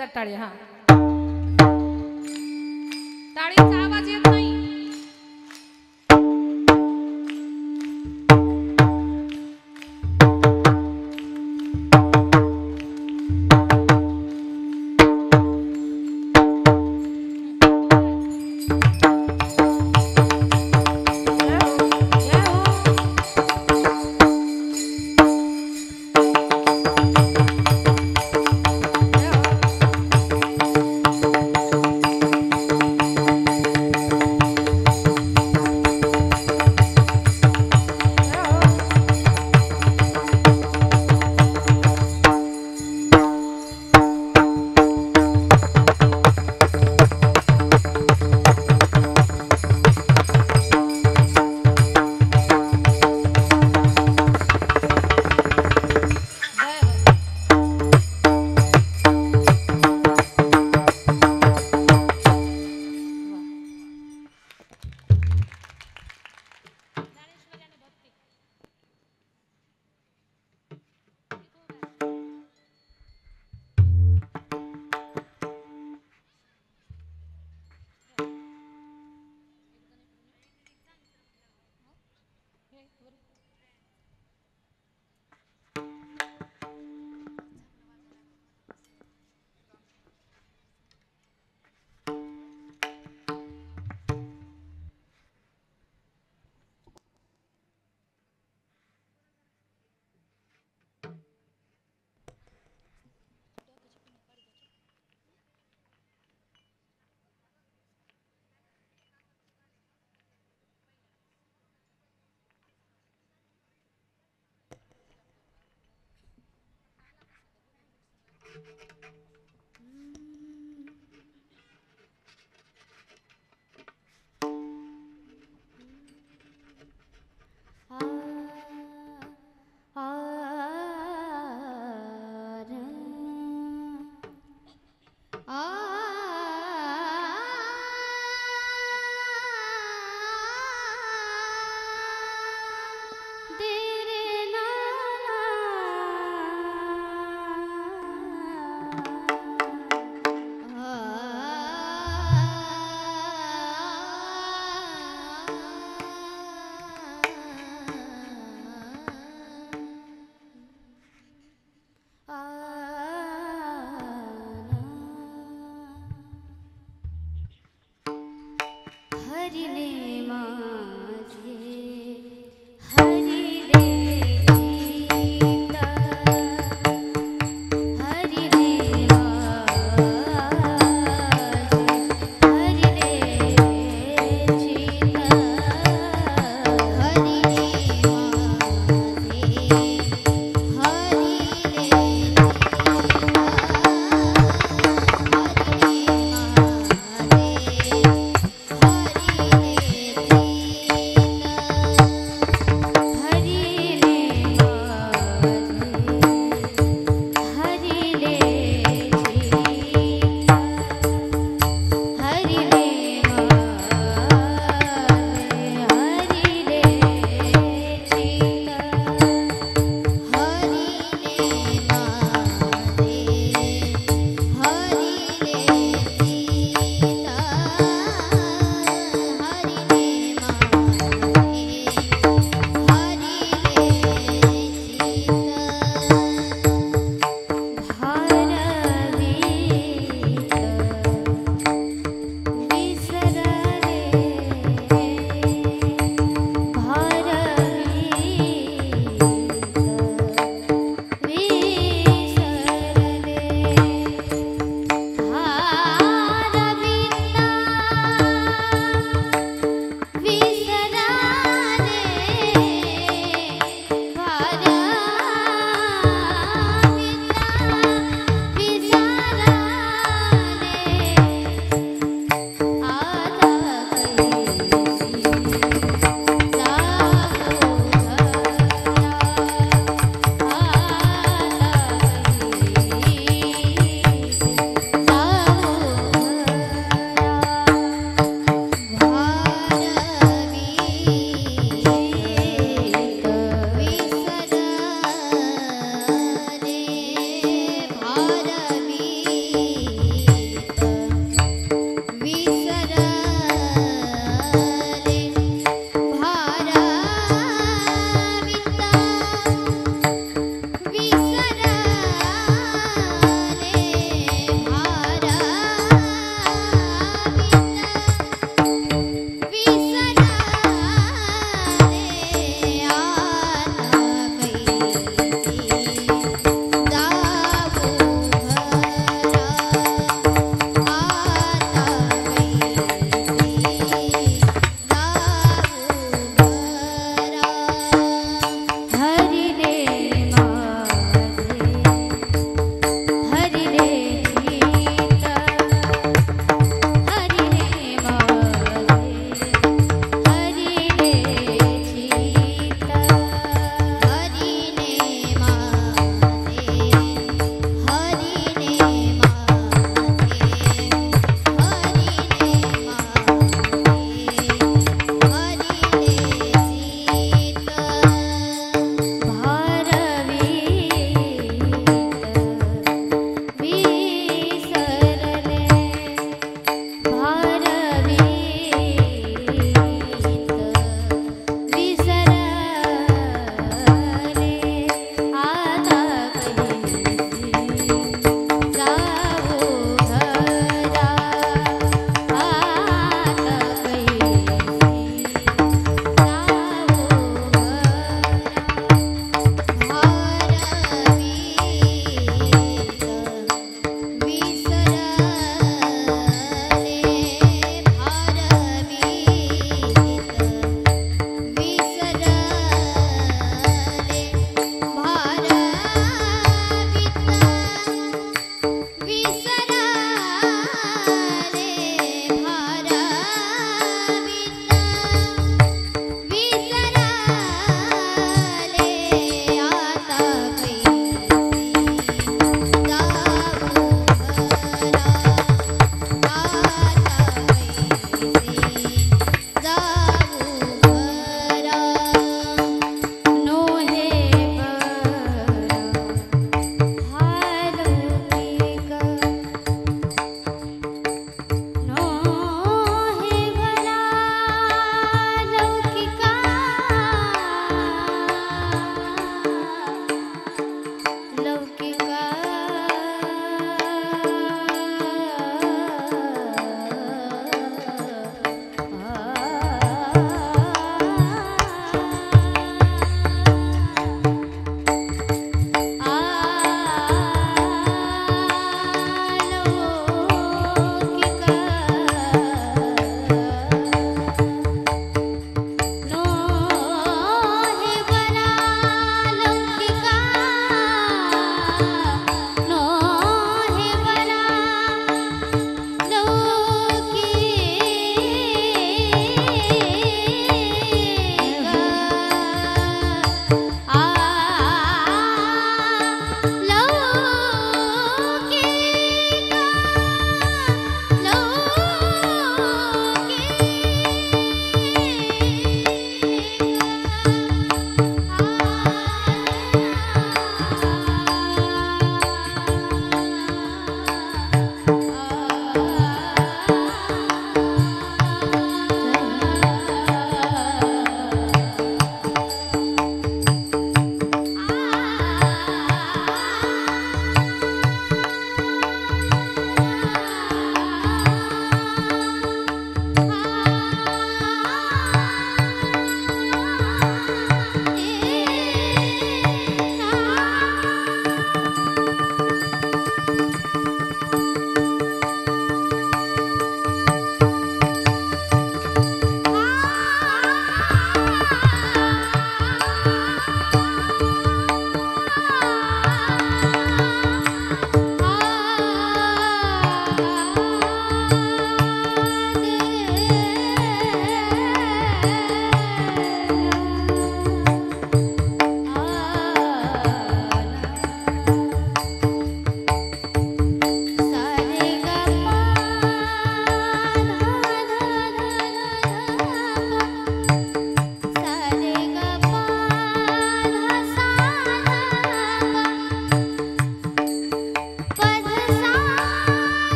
जोरदार टाळी हा टाळीचा आवाज येत नाही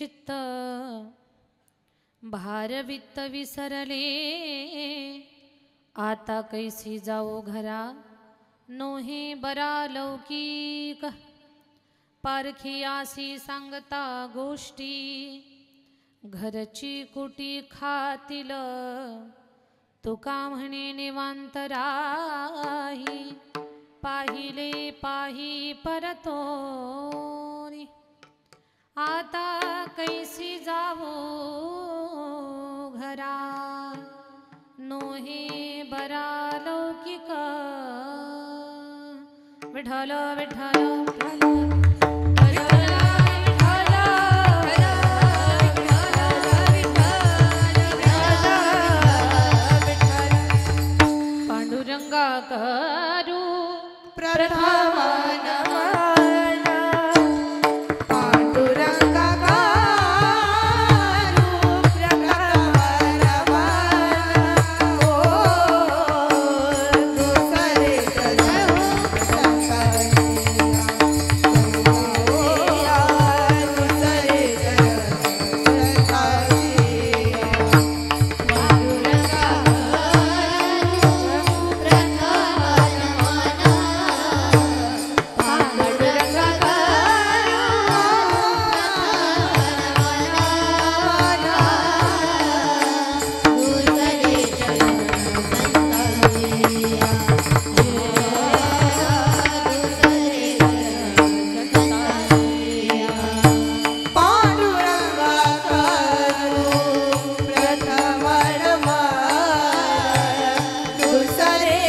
चित्त भारवित्त विसरले आता कैसी जाओ घरा नोहे बरा लौकिक पारखी आसी सांगता गोष्टी घरची कुटी खातील तुका म्हणे निवांत राही पाहिले पाही परतोनी आता कैसी जावो घरा नोहे बरा लौकिक विठ्ठल विठ्ठल पांडुरंगा करू प्रथम नमन पांडुरंगा करू प्रथम नमन ओ दुसरे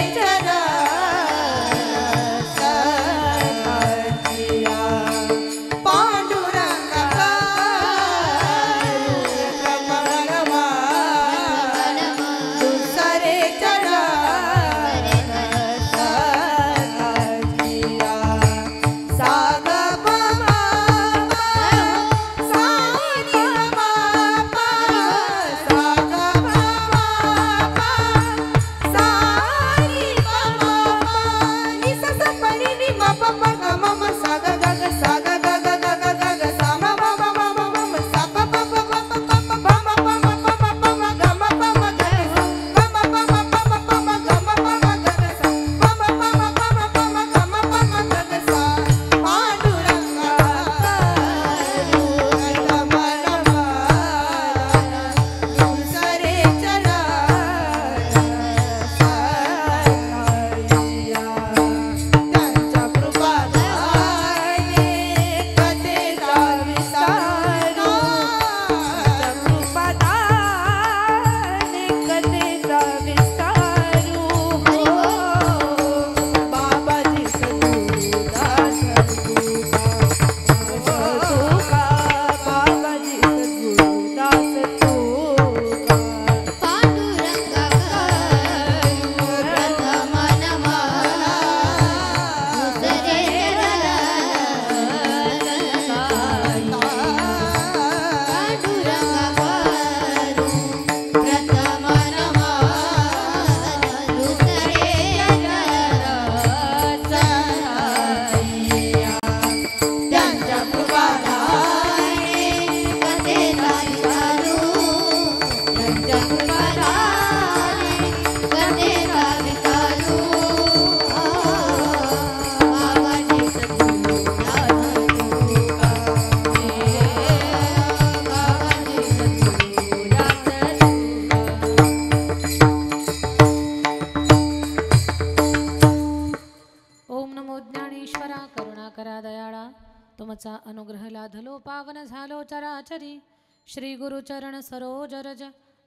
तुमचा अनुग्रह लाधलो पावन झालो चराचरी श्री गुरुचरण सरोज रज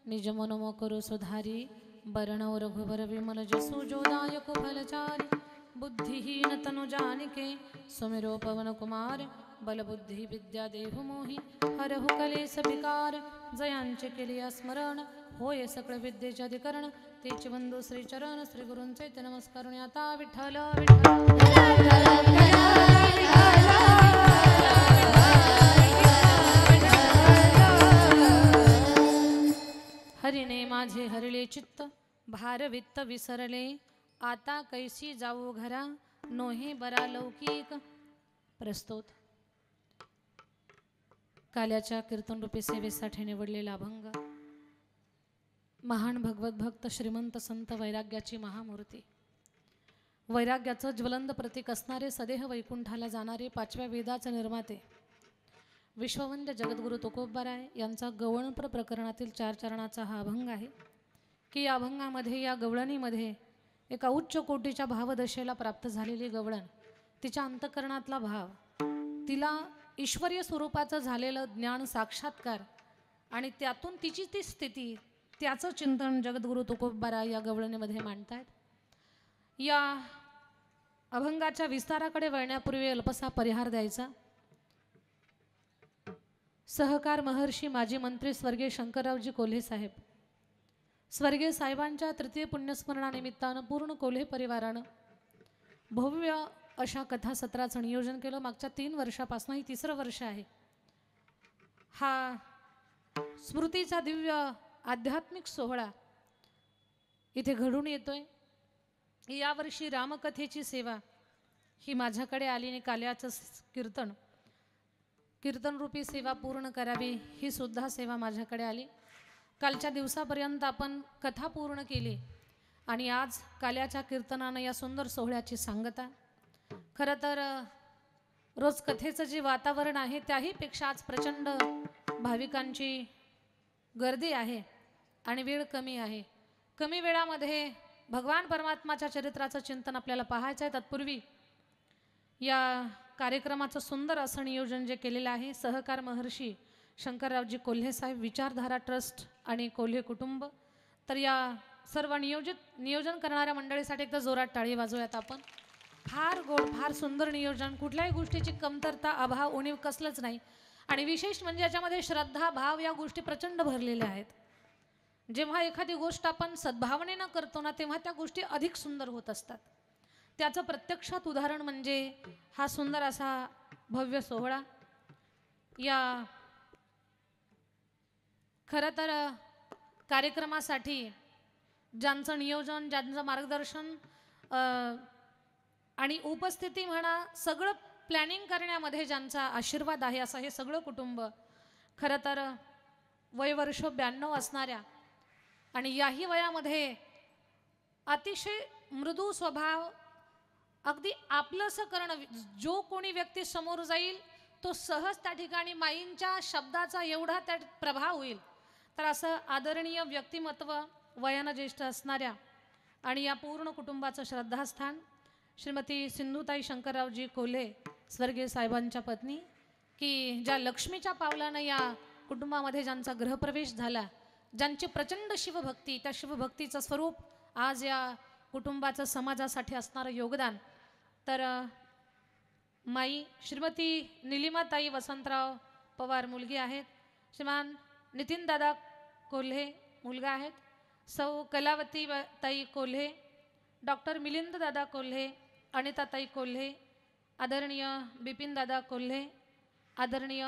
निज मनोम करू सुधारी बरणौ रघुबर विमल जसु जोदायक फलचारी बुद्धिहीन तनु जानिके सुमिरो पवन कुमार बल बुद्धि विद्या देहु मोहि हरहु कलेस विकार जयांचे केले स्मरण होय सकळ विद्येचे अधिकरण तेचे बंधू श्री चरण श्री गुरूंचे ते नमस्कार आता विठ्ठल हरिने माझे हरिले चित्त भारवित्त विसरले आता कैसी जाऊ घरा नोहे बरा लौकिक प्रस्तुत काल्याच्या कीर्तनरूपी सेवेसाठी निवडलेला अभंग, महान भगवत भक्त श्रीमंत संत वैराग्याची महामूर्ती, वैराग्याचं ज्वलंत प्रतीक असणारे, सदेह वैकुंठाला जाणारे, पाचव्या वेदाचे निर्माते, विश्ववंद्य जगद्गुरु तुकोबाराय यांचा गवळण प्रकरणातील 4 चरणाचा हा अभंग आहे की या अभंगामध्ये, या गवळणीमध्ये एका उच्च कोटीच्या भावदशेला प्राप्त झालेली गवळण, तिच्या अंतःकरणातला भाव, तिला ईश्वरीय स्वरूपाचं झालेलं ज्ञान साक्षात्कार आणि त्यातून तिची ती स्थिती, त्याचं चिंतन जगद्गुरु तुकोबाराय या गवळणीमध्ये मांडतायत. या अभंगाच्या विस्ताराकडे वळण्यापूर्वी अल्पसा परिहार द्यायचा. सहकार महर्षी माजी मंत्री स्वर्गीय शंकररावजी कोल्हे साहेब, स्वर्गीय साहेबांच्या तृतीय पुण्यस्मरणानिमित्तानं पूर्ण कोल्हे परिवारानं भव्य अशा कथासत्राचं नियोजन केलं. मागच्या 3 वर्षापासून, ही 3रं वर्ष आहे. हा स्मृतीचा दिव्य आध्यात्मिक सोहळा इथे घडून येतोय. यावर्षी रामकथेची सेवा ही माझ्याकडे आली आणि काल्याचं कीर्तनरूपी सेवा पूर्ण करावी, ही सुद्धा सेवा माझ्याकडे आली. कालच्या दिवसापर्यंत आपण कथा पूर्ण केली आणि आज काल्याच्या कीर्तनानं या सुंदर सोहळ्याची सांगता. खरं तर रोज कथेचं जे वातावरण आहे त्याहीपेक्षा आज प्रचंड भाविकांची गर्दी आहे आणि वेळ कमी आहे. कमी वेळामध्ये भगवान परमात्माच्या चरित्राचं चिंतन आपल्याला पाहायचं आहे. तत्पूर्वी या कार्यक्रमाचं सुंदर असं नियोजन जे केलेलं आहे सहकार महर्षी शंकररावजी कोल्हे साहेब विचारधारा ट्रस्ट आणि कोल्हे कुटुंब, तर या सर्व नियोजन करणाऱ्या मंडळीसाठी एकदा जोरात टाळी वाजवूयात आपण. फार गोड, फार सुंदर नियोजन, कुठल्याही गोष्टीची कमतरता, अभाव, उणीव कसलंच नाही. आणि विशेष म्हणजे याच्यामध्ये श्रद्धा, भाव या गोष्टी प्रचंड भरलेल्या आहेत. जेव्हा एखादी गोष्ट आपण सद्भावनेनं करतो ना, तेव्हा त्या गोष्टी अधिक सुंदर होत असतात. त्याचं प्रत्यक्षात उदाहरण म्हणजे हा सुंदर असा भव्य सोहळा. या खरं तर कार्यक्रमासाठी ज्यांचं नियोजन, ज्यांचं मार्गदर्शन आणि उपस्थिती म्हणा, सगळं प्लॅनिंग करण्यामध्ये ज्यांचा आशीर्वाद आहे असं हे सगळं कुटुंब, खरं तर वयवर्ष 92 असणाऱ्या आणि याही वयामध्ये अतिशय मृदू स्वभाव, अगदी आपलंसं करणं, जो कोणी व्यक्ती समोर जाईल तो सहज त्या ठिकाणी माईंच्या शब्दाचा एवढा त्यात प्रभाव होईल. तर असं आदरणीय व्यक्तिमत्व, वयानं ज्येष्ठ असणाऱ्या आणि या पूर्ण कुटुंबाचं श्रद्धास्थान श्रीमती सिंधुताई शंकररावजी कोल्हे स्वर्गीय साहेबांच्या पत्नी, की ज्या लक्ष्मीच्या पावलानं या कुटुंबामध्ये ज्यांचा गृहप्रवेश झाला, ज्यांची प्रचंड शिवभक्ती, त्या शिवभक्तीचं स्वरूप आज या कुटुंबाचं समाजासाठी असणारं योगदान. तर माई श्रीमती निलिमाताई वसंतराव पवार मुलगी आहेत, श्रीमान नितीनदादा कोल्हे मुलगा आहेत, सौ कलावती ताई कोल्हे, डॉक्टर मिलिंददादा कोल्हे, अनिताताई कोल्हे, आदरणीय बिपिनदादा कोल्हे, आदरणीय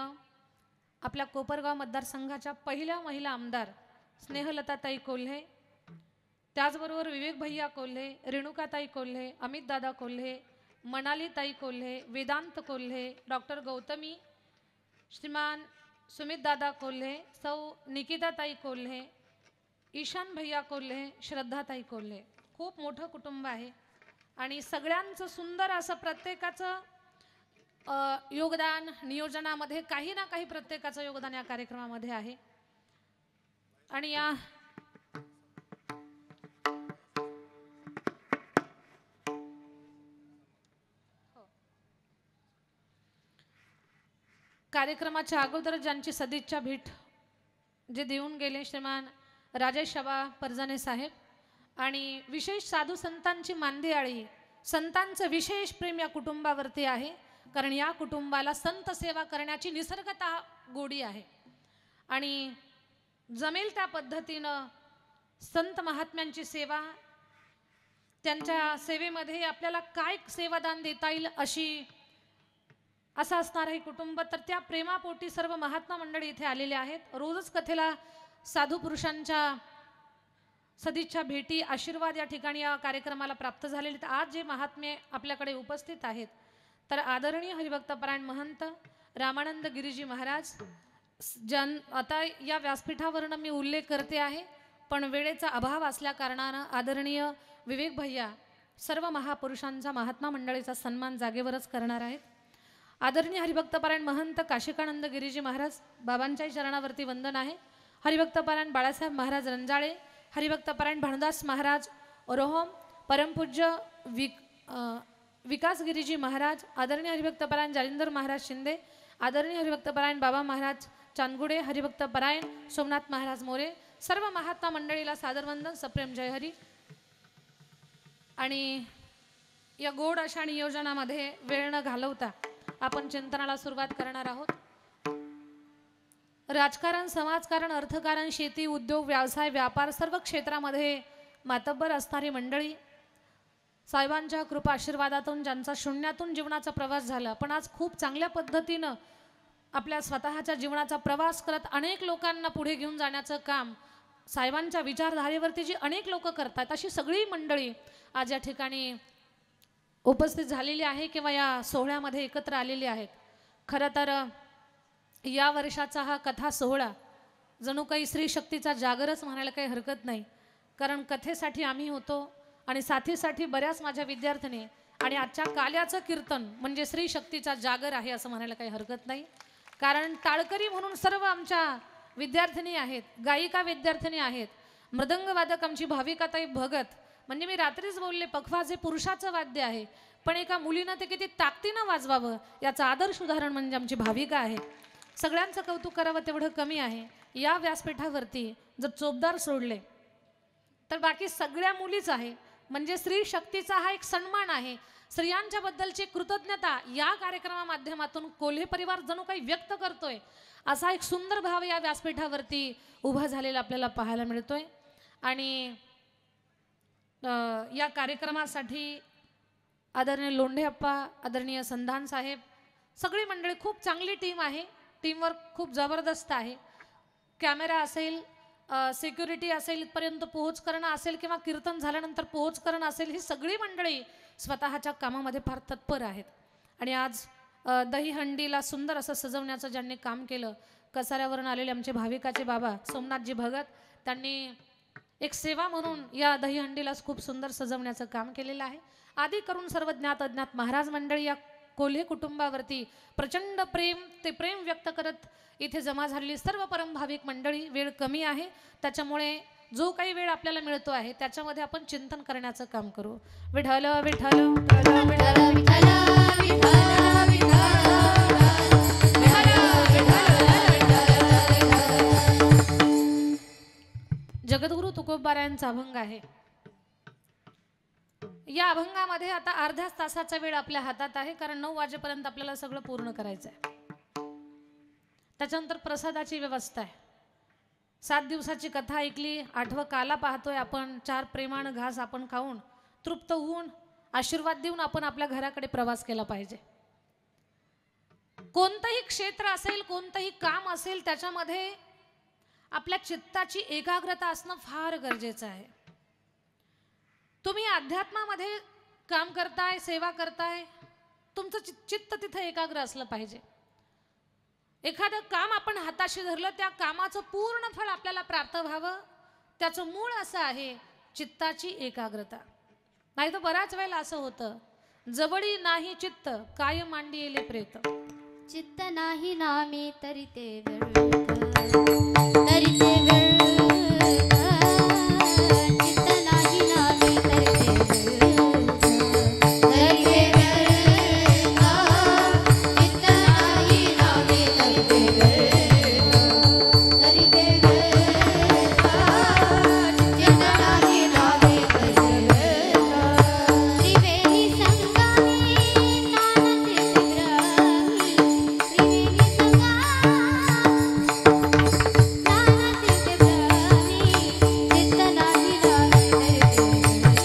आपल्या कोपरगाव मतदारसंघाच्या पहिल्या महिला आमदार स्नेहलताताई कोल्हे, त्याचबरोबर विवेक भैया कोल्हे, रेणुकाताई कोल्हे, अमितदादा कोल्हे, मनालीताई कोल्हे, वेदांत कोल्हे, डॉक्टर गौतमी, श्रीमान सुमितदादा कोल्हे, सौ निकिताताई कोल्हे, ईशान भैया कोल्हे, श्रद्धाताई कोल्हे. खूप मोठं कुटुंब आहे आणि सगळ्यांचं सुंदर असं प्रत्येकाचं योगदान नियोजनामध्ये, काही ना काही प्रत्येकाचं योगदान या कार्यक्रमामध्ये आहे. आणि या कार्यक्रमाच्या अगोदर ज्यांची सदिच्छा भेट जे देऊन गेले श्रीमान राजेश शबा परजाने साहेब, आणि विशेष साधू संतांची मांदियाळी, संतांचं विशेष प्रेम या कुटुंबावरती आहे, कारण या कुटुंबाला संत सेवा करण्याची निसर्गतः गोडी आहे आणि जमेल त्या पद्धतीनं संत महात्म्यांची सेवा, त्यांच्या सेवेमध्ये आपल्याला काय सेवादान देता येईल असं असणार हे कुटुंब. तर त्या प्रेमापोटी सर्व महात्मा मंडळी इथे आलेले आहेत. रोजच कथेला साधू पुरुषांच्या सदिच्छा भेटी, आशीर्वाद या ठिकाणी या कार्यक्रमाला प्राप्त झालेले. तर आज जे महात्मे आपल्याकडे उपस्थित आहेत, तर आदरणीय हरिभक्तपरायण महंत रामानंद गिरीजी महाराज आता या व्यासपीठावरून मी उल्लेख करते आहे, पण वेळेचा अभाव असल्या कारणानं आदरणीय विवेक भैया सर्व महापुरुषांचा महात्मा मंडळीचा सन्मान जागेवरच करणार आहेत. आदरणीय हरिभक्तपरायण महंत काशिकानंद गिरीजी महाराज बाबांच्या चरणावरती वंदन आहे. हरिभक्तपरायण बाळासाहेब महाराज रंजाळे, हरिभक्तपरायण भानुदास महाराज रोहम, परमपूज्य विकास गिरीजी महाराज, आदरणीय हरिभक्तपरायण जालिंदर महाराज शिंदे, आदरणीय हरिभक्तपरायण बाबा महाराज चांदगुडे, हरिभक्तपरायण सोमनाथ महाराज मोरे, सर्व महात्मा मंडळीला सादरवंदन, सप्रेम जय हरी. आणि या गोड अशा नियोजनामध्ये वेळ न घालवता आपण चिंतनाला सुरुवात करणार आहोत. राजकारण, समाजकारण, अर्थकारण, शेती, उद्योग, व्यवसाय, व्यापार सर्व क्षेत्रामध्ये मातब्बर असणारी मंडळी, साहेबांच्या कृपा आशीर्वादातून ज्यांचा शून्यातून जीवनाचा प्रवास झाला, पण आज खूप चांगल्या पद्धतीनं आपल्या स्वतःच्या जीवनाचा प्रवास करत अनेक लोकांना पुढे घेऊन जाण्याचं काम साहेबांच्या विचारधारेवरती जी अनेक लोक करतात, अशी सगळी मंडळी आज या ठिकाणी उपस्थित झालेली आहे किंवा या सोहळ्यामध्ये एकत्र आलेली आहेत. खरं तर या वर्षाचा हा कथा सोहळा जणू काही स्त्री शक्तीचा जागरच म्हणायला काही हरकत नाही. कारण कथेसाठी आम्ही होतो आणि साथीसाठी बऱ्याच माझ्या विद्यार्थिनी, आणि आजच्या काल्याचं कीर्तन म्हणजे स्त्री शक्तीचा जागर आहे असं म्हणायला काही हरकत नाही. कारण टाळकरी म्हणून सर्व आमच्या विद्यार्थिनी आहेत, गायिका विद्यार्थिनी आहेत, मृदंगवादक आमची भाविकाताई भगत, म्हणजे मी रात्रीच बोलले पखवाज हे पुरुषाचं वाद्य आहे, पण एका मुलीनं ते किती ताकदीनं वाजवावं याचं आदर्श उदाहरण म्हणजे आमची भाविका आहे. सगळ्यांचं कौतुक करावं तेवढं कमी आहे. या व्यासपीठावरती जर चोपदार सोडले तर बाकी सगळ्या मुलीच आहे, म्हणजे स्त्री शक्तीचा हा एक सन्मान आहे. स्त्रियांच्या बद्दलची कृतज्ञता या कार्यक्रमा माध्यमातून कोल्हे परिवार जणू काही व्यक्त करतोय, असा एक सुंदर भाव या व्यासपीठावरती उभा झालेला आपल्याला पाहायला मिळतोय. आणि या कार्यक्रमासाठी आदरणीय लोंढे अप्पा, आदरणीय संधान साहेब, सगळी मंडळी, खूप चांगली टीम आहे. टीमवर्क खूप जबरदस्त आहे. कॅमेरा असेल, सिक्युरिटी असेल, इथपर्यंत पोहोच करणं असेल किंवा कीर्तन झाल्यानंतर पोहोच करणं असेल, ही सगळी मंडळी स्वतःच्या कामामध्ये फार तत्पर आहेत. आणि आज दहीहंडीला सुंदर असं सजवण्याचं ज्यांनी काम केलं, कसाऱ्यावरून आलेले आमचे भाविकाचे बाबा सोमनाथजी भगत, त्यांनी एक सेवा म्हणून या दहीहंडीला खूप सुंदर सजवण्याचं काम केलेलं आहे. आदी करून सर्व ज्ञात अज्ञात महाराज मंडळी या कोल्हे कुटुंबावरती प्रचंड प्रेम व्यक्त करत इथे जमा झालेली सर्व परमभाविक मंडळी. वेळ कमी आहे, त्याच्यामुळे जो काही वेळ आपल्याला मिळतो आहे त्याच्यामध्ये आपण चिंतन करण्याचं काम करू. विठ्ठल विठ्ठल विठ्ठल विठ्ठल जगद्गुरु तुकोबारायांचा अभंग आहे. या अभंगामध्ये आता अर्ध्या तासाचा वेळ आपल्या हातात आहे, कारण 9 वाजेपर्यंत आपल्याला सगळं पूर्ण करायचं आहे. त्याच्यानंतर प्रसादाची व्यवस्था आहे. 7 दिवसाची कथा ऐकली, 8वं काला पाहतोय आपण. 4 प्रेमानं घास आपण खाऊन तृप्त होऊन आशीर्वाद देऊन आपण आपल्या घराकडे प्रवास केला पाहिजे. कोणतंही क्षेत्र असेल, कोणतंही काम असेल, त्याच्यामध्ये आपल्या चित्ताची एकाग्रता असणं फार गरजेचं आहे. तुम्ही अध्यात्मामध्ये काम करताय, सेवा करताय, तुमचं चित्त तिथे एकाग्र असलं पाहिजे. एखादं काम आपण हाताशी धरलं, त्या कामाचं पूर्ण फळ आपल्याला प्राप्त व्हावं, त्याचं मूळ असं आहे चित्ताची एकाग्रता. नाही तर बऱ्याच वेळेला असं होतं, जवळी नाही चित्त काय मांडी येले प्रेत. चित्त नाही नामी तरी ते व्यर्थ, तरी ते व्यर्थ. चित्त नाही नामी तरी ते व्यर्थ, तरी ते व्यर्थ. चित्त नाही नामी तरी ते व्यर्थ, तरी ते व्यर्थ. चित्त नाही नामी तरी ते व्यर्थ. त्रिवेणी संगमी नाना तीर्थग्रामी, त्रिवेणी संगमी नाना तीर्थग्रामी. चित्त नाही नामी तरी ते व्यर्थ,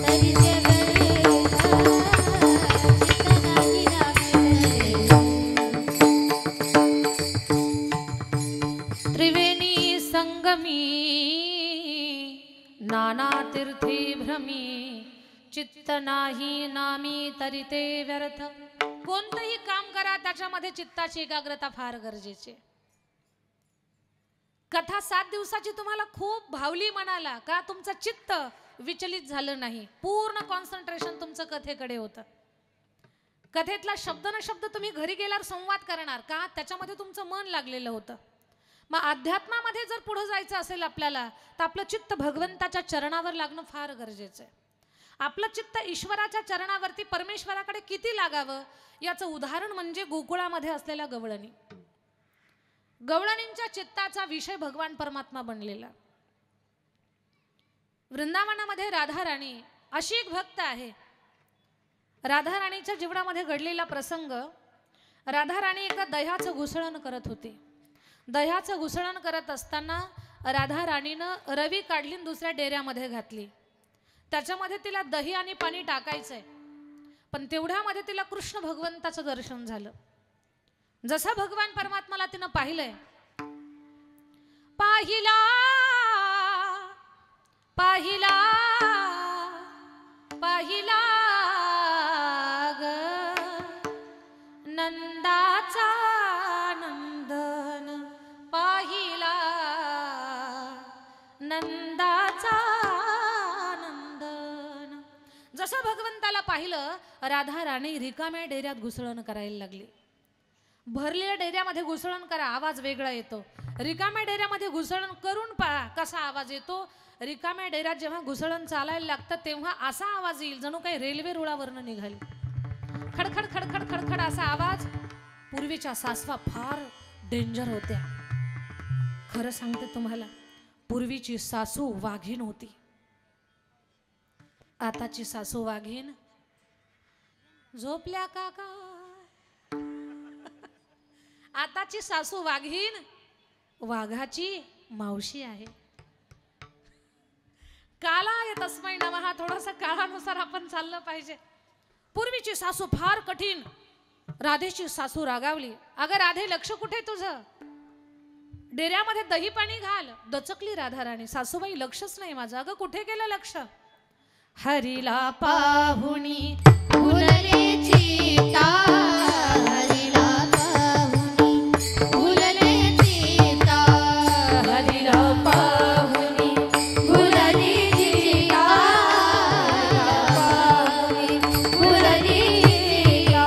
तरी ते व्यर्थ. त्रिवेणी संगमी नाना तीर्थी भ्रमी, चित्त नाही नामी तरी ते व्यर्थ. कोणतंही काम करा त्याच्यामध्ये चित्ताची एकाग्रता फार गरजेची आहे. कथा 7 दिवसाची तुम्हाला खूप भावली म्हणाला का तुमचं चित्त विचलित झालं नाही, पूर्ण कॉन्सन्ट्रेशन तुमचं कथेकडे होतं. कथेतला शब्द न शब्द तुम्ही घरी गेल्यावर संवाद करणार का त्याच्यामध्ये तुमचं मन लागलेलं होतं. मग अध्यात्मामध्ये जर पुढे जायचं असेल आपल्याला तर आपलं चित्त भगवंताच्या चरणावर लागणं फार गरजेचं आहे. आपलं चित्त ईश्वराच्या चरणावरती परमेश्वराकडे किती लागावं याचं उदाहरण म्हणजे गोकुळामध्ये असलेल्या गवळणी. गवळणींच्या चित्ताचा विषय भगवान परमात्मा बनलेला. वृंदावनामध्ये राधा राणी अशी एक भक्त आहे. राधा राणीच्या जीवनामध्ये घडलेला प्रसंग, राधा राणी एका दह्याचं घुसळण करत होती. दह्याचं घुसळण करत असताना राधा राणीनं रवी काढली दुसऱ्या डेऱ्यामध्ये घातली. त्याच्यामध्ये तिला दही आणि पाणी टाकायचंय, पण तेवढ्यामध्ये तिला कृष्ण भगवंताचं दर्शन झालं. जसा भगवान परमात्माला तिनं पाहिलंय, पाहिला पाहिला पाहिला ग नंदाचा नंदन, पाहिला नंदाचा नंदन. जसं भगवंताला पाहिलं राधा राणी रिकाम्या डेऱ्यात घुसळण करायला लागली. भरलेल्या डेऱ्यामध्ये घुसळण करा आवाज वेगळा येतो, रिकाम्या डेऱ्यामध्ये घुसळण करून पहा कसा आवाज येतो. रिकाम्या डेऱ्यात जेव्हा घुसळण चालायला लागतं तेव्हा असा आवाज येईल जणू काही रेल्वे रुळावरनं निघाली. खडखड खडखड खडखड असा आवाज. पूर्वीच्या सासवा फार डेंजर होत्या. खरं सांगते तुम्हाला, पूर्वीची सासू वाघीण होती, आताची सासू वाघीण झोपल्या का काय. आताची सासू वाघीण वाघाची मावशी आहे. कालाय तस्मै नमः. थोडंसं काळानुसार आपण चाललं पाहिजे. पूर्वीची सासू फार कठीण. राधेची सासू रागावली. अगं राधे लक्ष कुठे तुझं, डेऱ्यामध्ये दही पाणी घाल. दचकली राधा राणी, सासूबाई लक्षच नाही माझं. अगं कुठे गेलं लक्ष. हरीला पाहुणी फुलले चिता, हरीला पाहुणी फुलले चिता, हरीला पाहुणी फुलली चिता, पाहुणी फुलली चिता.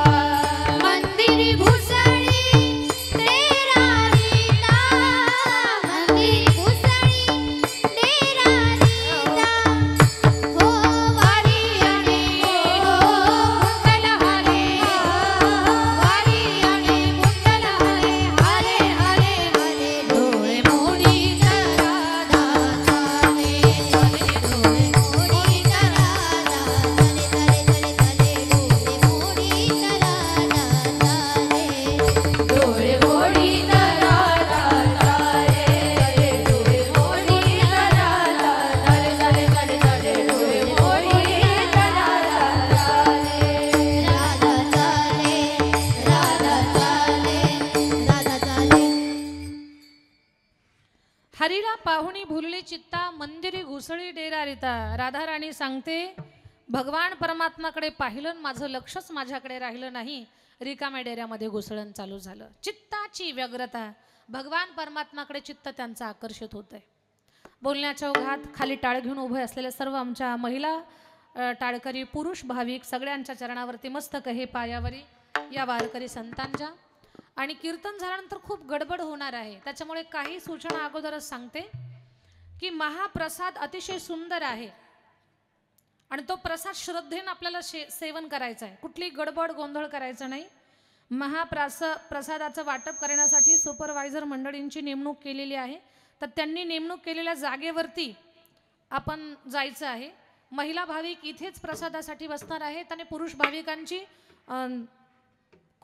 मंदिरी घुसळी तेरा रीता, मंदिरी घुसळी तेरा रीता. हो वारी आणि हो मुंडल हरे, वारी आणि मुंडल हरे. हरे हरे हरे डोळे मोडी राधा चाले, चले डोळे मोडी राधा चाले, चले चले चले डोळे मोडी राधा चाले, डोळे मोडी राधा चाले, डोळे मोडी राधा चाले, चले चले चले डोळे मोडी राधा चाले. राधा चाले, राधा चाले, राधा चाले. हरीला पाहुणी भुलली चित्ता, मंदिरी घुसळी डेरा रीता. राधा राणी सांगते भगवान परमात्माकडे पाहिलं, माझं लक्षच माझ्याकडे राहिलं नाही. रिकाम्या डेऱ्यामध्ये घुसळण चालू झालं. चित्ताची व्यग्रता, भगवान परमात्माकडे चित्त त्यांचं आकर्षित होत आहे. बोलण्याच्या ओघात खाली टाळ घेऊन उभे असलेले सर्व आमच्या महिला टाळकरी, पुरुष भाविक सगळ्यांच्या चरणावरती मस्तक हे पायावरी या वारकरी संतांच्या. आणि कीर्तन झाल्यानंतर खूप गडबड होणार आहे, त्याच्यामुळे काही सूचना अगोदरच सांगते की महाप्रसाद अतिशय सुंदर आहे आणि तो प्रसाद श्रद्धेने आपल्याला सेवन करायचा आहे. कुठली गडबड गोंधळ करायचा नाही. प्रसादाचं वाटप करण्यासाठी सुपरवायझर मंडळींची नेमणूक केलेली आहे, तर त्यांनी नेमणूक केलेल्या जागेवरती आपण जायचं आहे. महिला भाविक इथेच प्रसादासाठी बसणार आहेत आणि पुरुष भाविकांची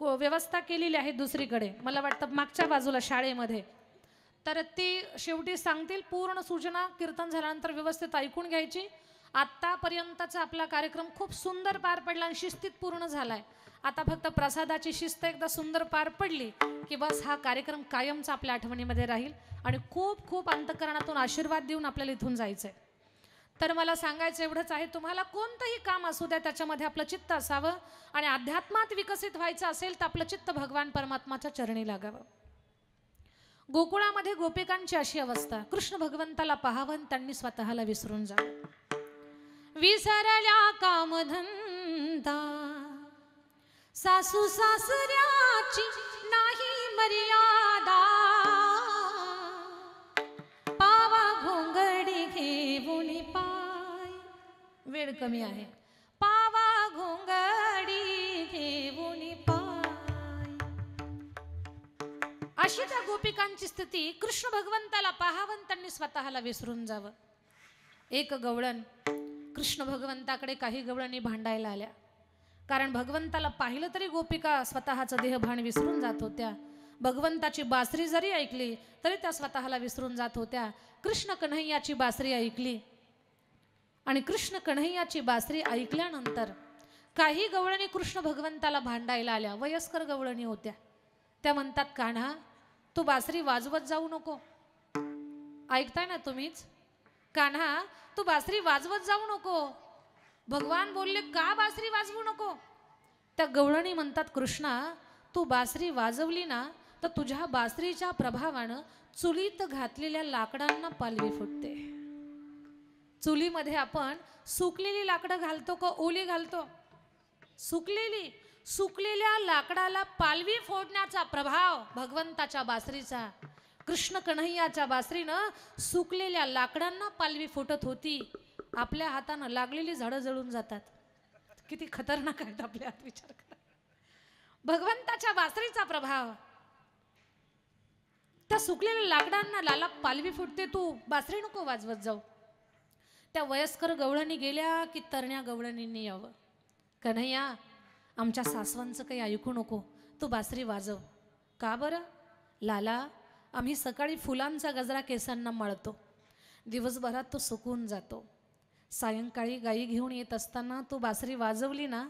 व्यवस्था केलेली आहे दुसरीकडे, मला वाटतं मागच्या बाजूला शाळेमध्ये. तर ते शेवटी सांगतील. पूर्ण सूचना कीर्तन झाल्यानंतर व्यवस्थित ऐकून घ्यायची. आत्तापर्यंतचा आपला कार्यक्रम खूप सुंदर पार पडला आणि शिस्तीत पूर्ण झालाय. आता फक्त प्रसादाची शिस्त एकदा सुंदर पार पडली की बस हा कार्यक्रम कायमचा आपल्या आठवणीमध्ये राहील आणि खूप खूप अंतःकरणातून आशीर्वाद देऊन आपल्याला इथून जायचंय. तर मला सांगायचं एवढंच आहे, तुम्हाला कोणतंही काम असू द्या त्याच्यामध्ये आपलं चित्त असावं आणि अध्यात्मात विकसित व्हायचं असेल तर आपलं चित्त भगवान परमात्माच्या चरणी लागावं. गोकुळामध्ये गोपिकांची अशी अवस्था, कृष्ण भगवंताला पाहावं त्यांनी स्वतःला विसरून जावं. विसरल्या कामधंदा सासू सासऱ्याची नाही मर्यादा, पावा घोंगडी घेऊन पाय, वेळ कमी आहे, पावा घोंगडी घेऊन पाय. अशी त्या गोपिकांची स्थिती, कृष्ण भगवंताला पाहावं त्यांनी स्वतःला विसरून जावं. एक गवळण कृष्ण भगवंताकडे काही गवळणी भांडायला आल्या, कारण भगवंताला पाहिलं तरी गोपिका स्वतःचं देहभान विसरून जात होत्या. भगवंताची बासरी जरी ऐकली तरी त्या स्वतःला विसरून जात होत्या. कृष्ण कन्हैयाची बासरी ऐकली आणि कृष्ण कन्हैयाची बासरी ऐकल्यानंतर काही गवळणी कृष्ण भगवंताला भांडायला आल्या. वयस्कर गवळणी होत्या. त्या म्हणतात, कान्हा तू बासरी वाजवत जाऊ नको. ऐकताय ना तुम्हीच? कान्हा तू बासरी वाजवत जाऊ नको. भगवान बोलले का बासरी वाजवू नको? त्या गवळणी म्हणतात, कृष्णा तू बासरी वाजवली ना तर तुझ्या बासरीच्या प्रभावानं चुलीत घातलेल्या लाकडांना पालवी फुटते. चुलीमध्ये आपण सुकलेली लाकडं घालतो का ओली घालतो? सुकलेली. सुकलेल्या लाकडाला पालवी फोडण्याचा प्रभाव भगवंताच्या बासरीचा. कृष्ण कन्हैयाच्या बासरीनं सुकलेल्या लाकडांना पालवी फुटत होती. आपल्या हातानं लागलेली झाडं जळून जातात. किती खतरनाक आहेत आपल्या हात, विचार करा. भगवंताच्या बासरीचा प्रभाव. त्या सुकलेल्या लाकडांना लाला पालवी फुटते, तू बासरी नको वाजवत जाऊ. त्या वयस्कर गवळणी गेल्या की तरण्या गवळणींनी यावं. कन्हैया आमच्या सासवांचं काही ऐकू नको, तू बासरी वाजव. का बरं? लाला आम्ही सकाळी फुलांचा गजरा केसांना मळतो, दिवसभरात तो सुकून जातो. सायंकाळी गाई घेऊन येत असताना तू बासरी वाजवली ना,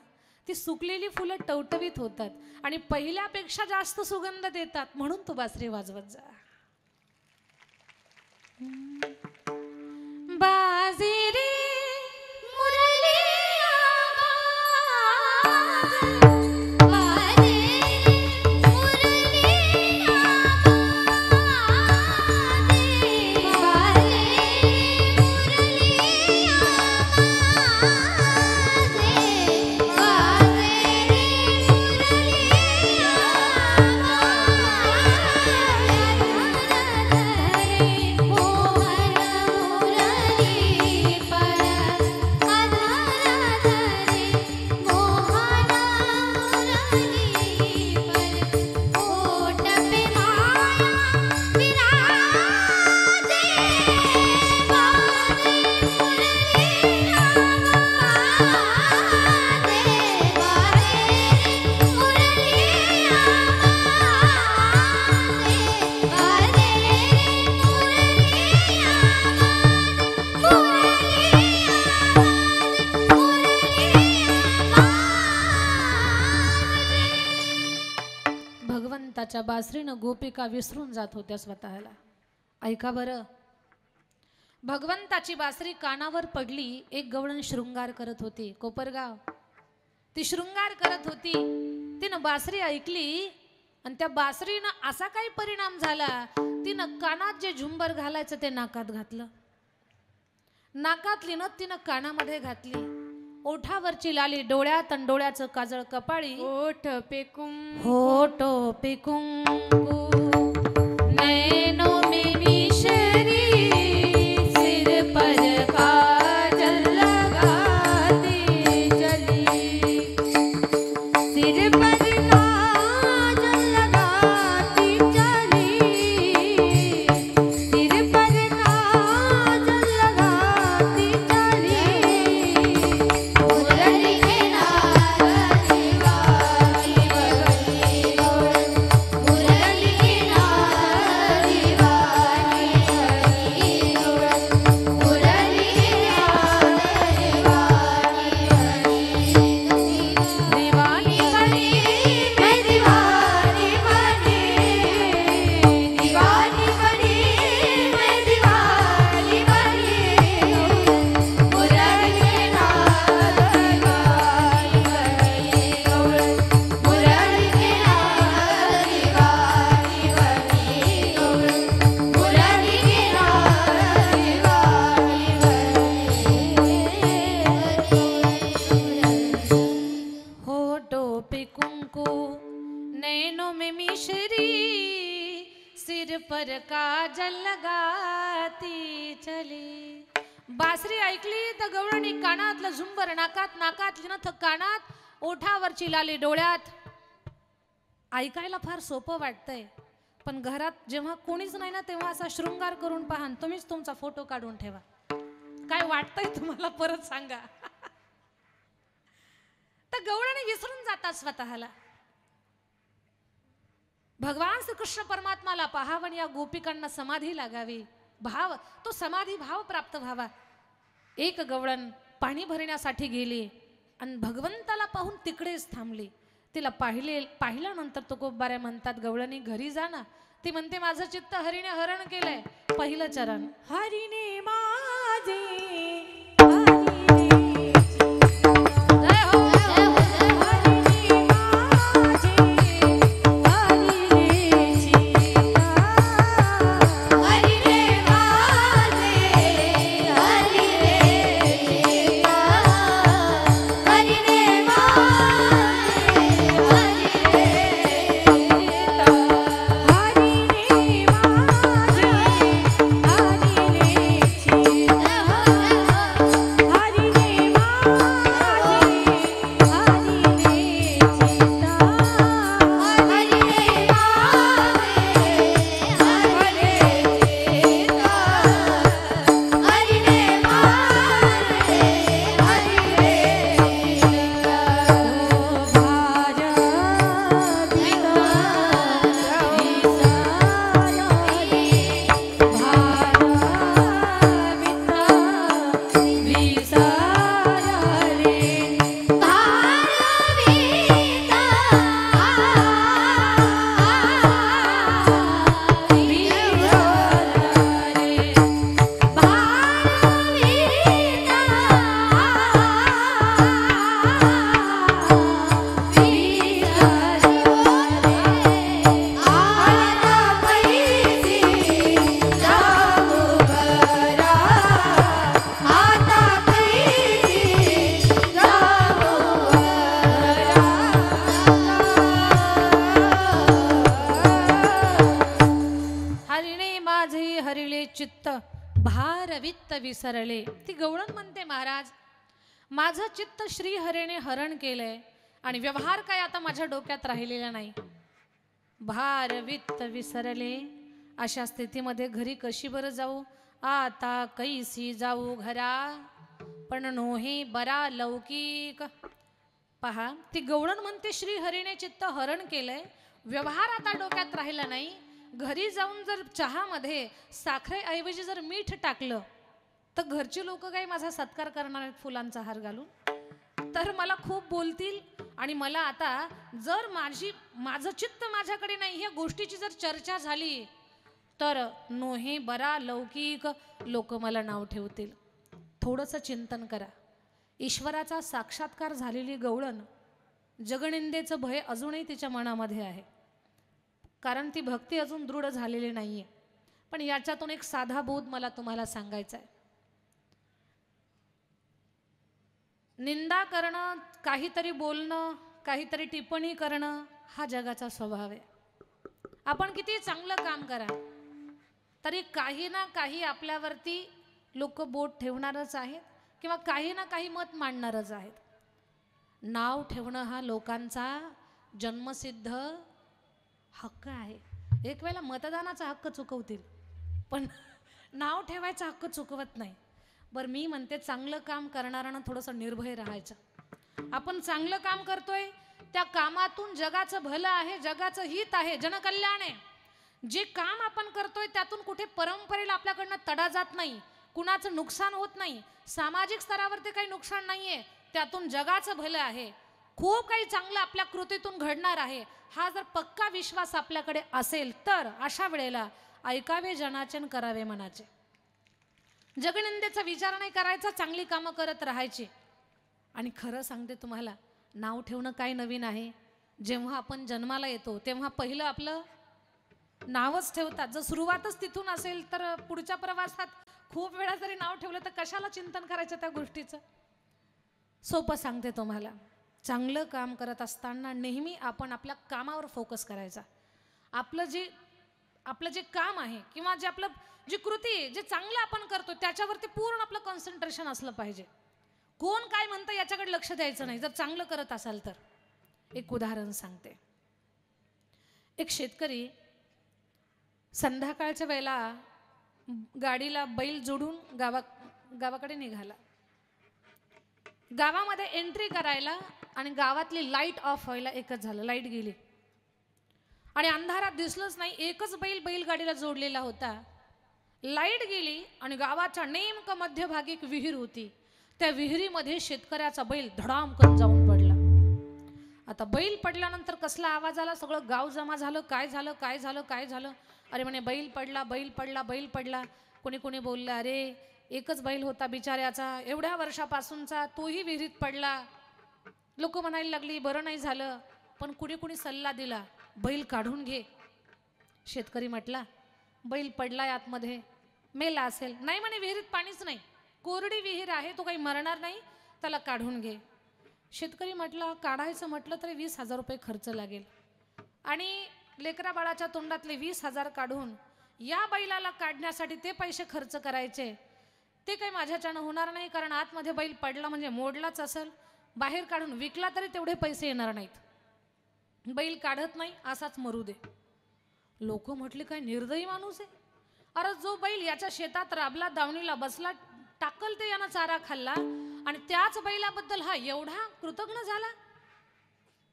ती सुकलेली फुलं टवटवीत होतात आणि पहिल्यापेक्षा जास्त सुगंध देतात, म्हणून तू बासरी वाजवत जा. बाजरी मुरली भगवंताच्या बासरीनं गोपिका विसरून जात होत्या स्वतःला. ऐका बरं, भगवंताची बासरी कानावर पडली. एक गवळण शृंगार करत होती, कोपरगाव. ती शृंगार करत होती. तिनं बासरी ऐकली आणि त्या बासरीनं असा काही परिणाम झाला, तिनं कानात जे झुंबर घालायचं ते नाकात घातलं. नाकातली न तिनं कानामध्ये घातली. ओठावरची लाली डोळ्यात आणि डोळ्याचं काजळ कपाळी. ओठ पेकुम होठो पे कुंकू नैनों में मिश्री, सिर पर काजल लगाती चली, सिर पर काजल लगाती चली, सिर पर काजल लगाती चली, मुरली के नारदी वाली बगली गोड़, मुरली के नारदी वाली बासरी ऐकली तर गवळणी कानातलं झुंबर नाकात, नाकातली नथ कानात, ओठावरची लाली डोळ्यात. ऐकायला फार सोपं वाटतंय, पण घरात जेव्हा कोणीच नाही ना तेव्हा असा शृंगार करून पहा, तुम्हीच तुमचा फोटो काढून ठेवा. काय वाटतंय तुम्हाला परत सांगा. तर गवळणी विसरून जातात स्वतःला. भगवान श्रीकृष्ण परमात्माला पाहावं या गोपिकांना समाधी लागावी, भाव तो समाधी भाव प्राप्त व्हावा. एक गवळण पाणी भरण्यासाठी गेली आणि भगवंताला पाहून तिकडेच थांबली. तिला पाहिल्यानंतर तुकोबाऱ्या म्हणतात, गवळणी घरी जा ना. ती म्हणते, माझं चित्त हरीने हरण केलंय. पहिलं चरण, हरीने माझे जय हो जय हो जय हो. हरीने माझे हरीने चित्ता हरी रे माझे हरी रे चित्ता. हरी रे माझे हरी रे चित्ता. हरीने माझे हरीने चित्ता हरीने माझे हरीने चित्ता चित्त भार वित्त विसरले. ती गवळण म्हणते, महाराज माझं चित्त श्री हरेने हरण केलंय आणि व्यवहार काय आता माझ्या डोक्यात राहिलेला नाही. भार वित्त विसरले. अशा स्थितीमध्ये घरी कशी बरं जाऊ? आता कैसी जाऊ घरा, पण नोहे बरा लौकिक. पहा, ती गवळण म्हणते श्री हरीने चित्त हरण केलंय, व्यवहार आता डोक्यात राहिला नाही. घरी जाऊन जर चहामध्ये साखरेऐवजी जर मीठ टाकलं तर घरचे लोक काही माझा सत्कार करणार आहेत फुलांचा हार घालून, तर मला खूप बोलतील. आणि मला आता जर माझं चित्त माझ्याकडे नाही, ह्या गोष्टीची जर चर्चा झाली तर नोहे बरा लौकिक, लोक मला नाव ठेवतील. थोडंसं चिंतन करा. ईश्वराचा साक्षात्कार झालेली गवळण, जगनिंदेचं भय अजूनही तिच्या मनामध्ये आहे, कारण ती भक्ती अजून दृढ झालेली नाहीये. पण याच्यातून एक साधा बोध मला तुम्हाला सांगायचा आहे. निंदा करणं, काहीतरी बोलणं, काहीतरी टिप्पणी करणं हा जगाचा स्वभाव आहे. आपण किती चांगलं काम करा तरी काही ना काही आपल्यावरती लोक बोट ठेवणारच आहेत किंवा काही ना काही मत मांडणारच आहेत. नाव ठेवणं हा लोकांचा जन्मसिद्ध हक्क आहे. एक वेळेला मतदानाचा हक्क चुकवतील, पण नाव ठेवायचा हक्क चुकवत नाही. बरं, मी म्हणते चांगलं काम करणाऱ्यांना थोडंसं निर्भय राहायचं. आपण चांगलं काम करतोय, त्या कामातून जगाचं भलं आहे, जगाचं हित आहे, जनकल्याण आहे. जे काम आपण करतोय त्यातून कुठे परंपरेला आपल्याकडनं तडा जात नाही, कुणाचं नुकसान होत नाही, सामाजिक स्तरावरती काही नुकसान नाहीये, त्यातून जगाचं भलं आहे, खूप काही चांगलं आपल्या कृतीतून घडणार आहे. हा जर पक्का विश्वास आपल्याकडे असेल तर अशा वेळेला ऐकावे जनाचे आणि करावे मनाचे. जगनिंदेचा विचार नाही करायचा, चांगली कामं करत राहायची. आणि खरं सांगते तुम्हाला, नाव ठेवणं काय नवीन आहे. जेव्हा आपण जन्माला येतो तेव्हा पहिलं आपलं नावच ठेवतात. जर सुरुवातच तिथून असेल तर पुढच्या प्रवासात खूप वेळा जरी नाव ठेवलं तर कशाला चिंतन करायचं त्या गोष्टीचं. सोपं सांगते तुम्हाला, चांगलं काम करत असताना नेहमी आपण आपल्या कामावर फोकस करायचा. आपलं जे काम आहे किंवा जे आपलं जी कृती जे चांगलं आपण करतो त्याच्यावरती पूर्ण आपलं कॉन्सन्ट्रेशन असलं पाहिजे. कोण काय म्हणतं याच्याकडे लक्ष द्यायचं नाही जर चांगलं करत असाल तर. एक उदाहरण सांगते. एक शेतकरी संध्याकाळच्या वेळेला गाडीला बैल जोडून गावाकडे निघाला. गावामध्ये एंट्री करायला आणि गावातली लाईट ऑफ व्हायला एकच झालं. लाईट गेली आणि अंधारात दिसलंच नाही. एकच बैलगाडीला जोडलेला होता. लाईट गेली आणि गावाच्या नेमकं मध्यभागी एक विहीर होती. त्या विहिरीमध्ये शेतकऱ्याचा बैल धडामकन जाऊन पडला. आता बैल पडल्यानंतर कसला आवाज आला, सगळं गाव जमा झालं. काय झालं काय झालं काय झालं. अरे म्हणे बैल पडला बैल पडला बैल पडला. कोणी कोणी बोललं अरे एकच बैल होता बिचाऱ्याचा, एवढ्या वर्षापासूनचा, तोही विहिरीत पडला. लोक म्हणायला लागली बरं नाही झालं. पण कुणी कुणी सल्ला दिला बैल काढून घे. शेतकरी म्हटला बैल पडलाय आतमध्ये, मेला असेल. नाही म्हणे विहिरीत पाणीच नाही, कोरडी विहीर आहे, तो काही मरणार नाही, त्याला काढून घे. शेतकरी म्हटला काढायचं म्हटलं तरी 20,000 रुपये खर्च लागेल आणि लेकरा बाळाच्या तोंडातले 20,000 काढून या बैलाला काढण्यासाठी ते पैसे खर्च करायचे, ते काही माझ्याच्यानं होणार नाही. कारण आतमध्ये बैल पडला म्हणजे मोडलाच असेल, बाहेर काढून विकला तरी तेवढे पैसे येणार नाहीत. बैल काढत नाही असाच मरू दे. लोक म्हटले काय निर्दयी माणूस आहे. अरे जो बैल याच्या शेतात राबला, दावणीला बसला, टाकल ते यानं चारा खाल्ला आणि त्याच बैलाबद्दल हा एवढा कृतज्ञ झाला.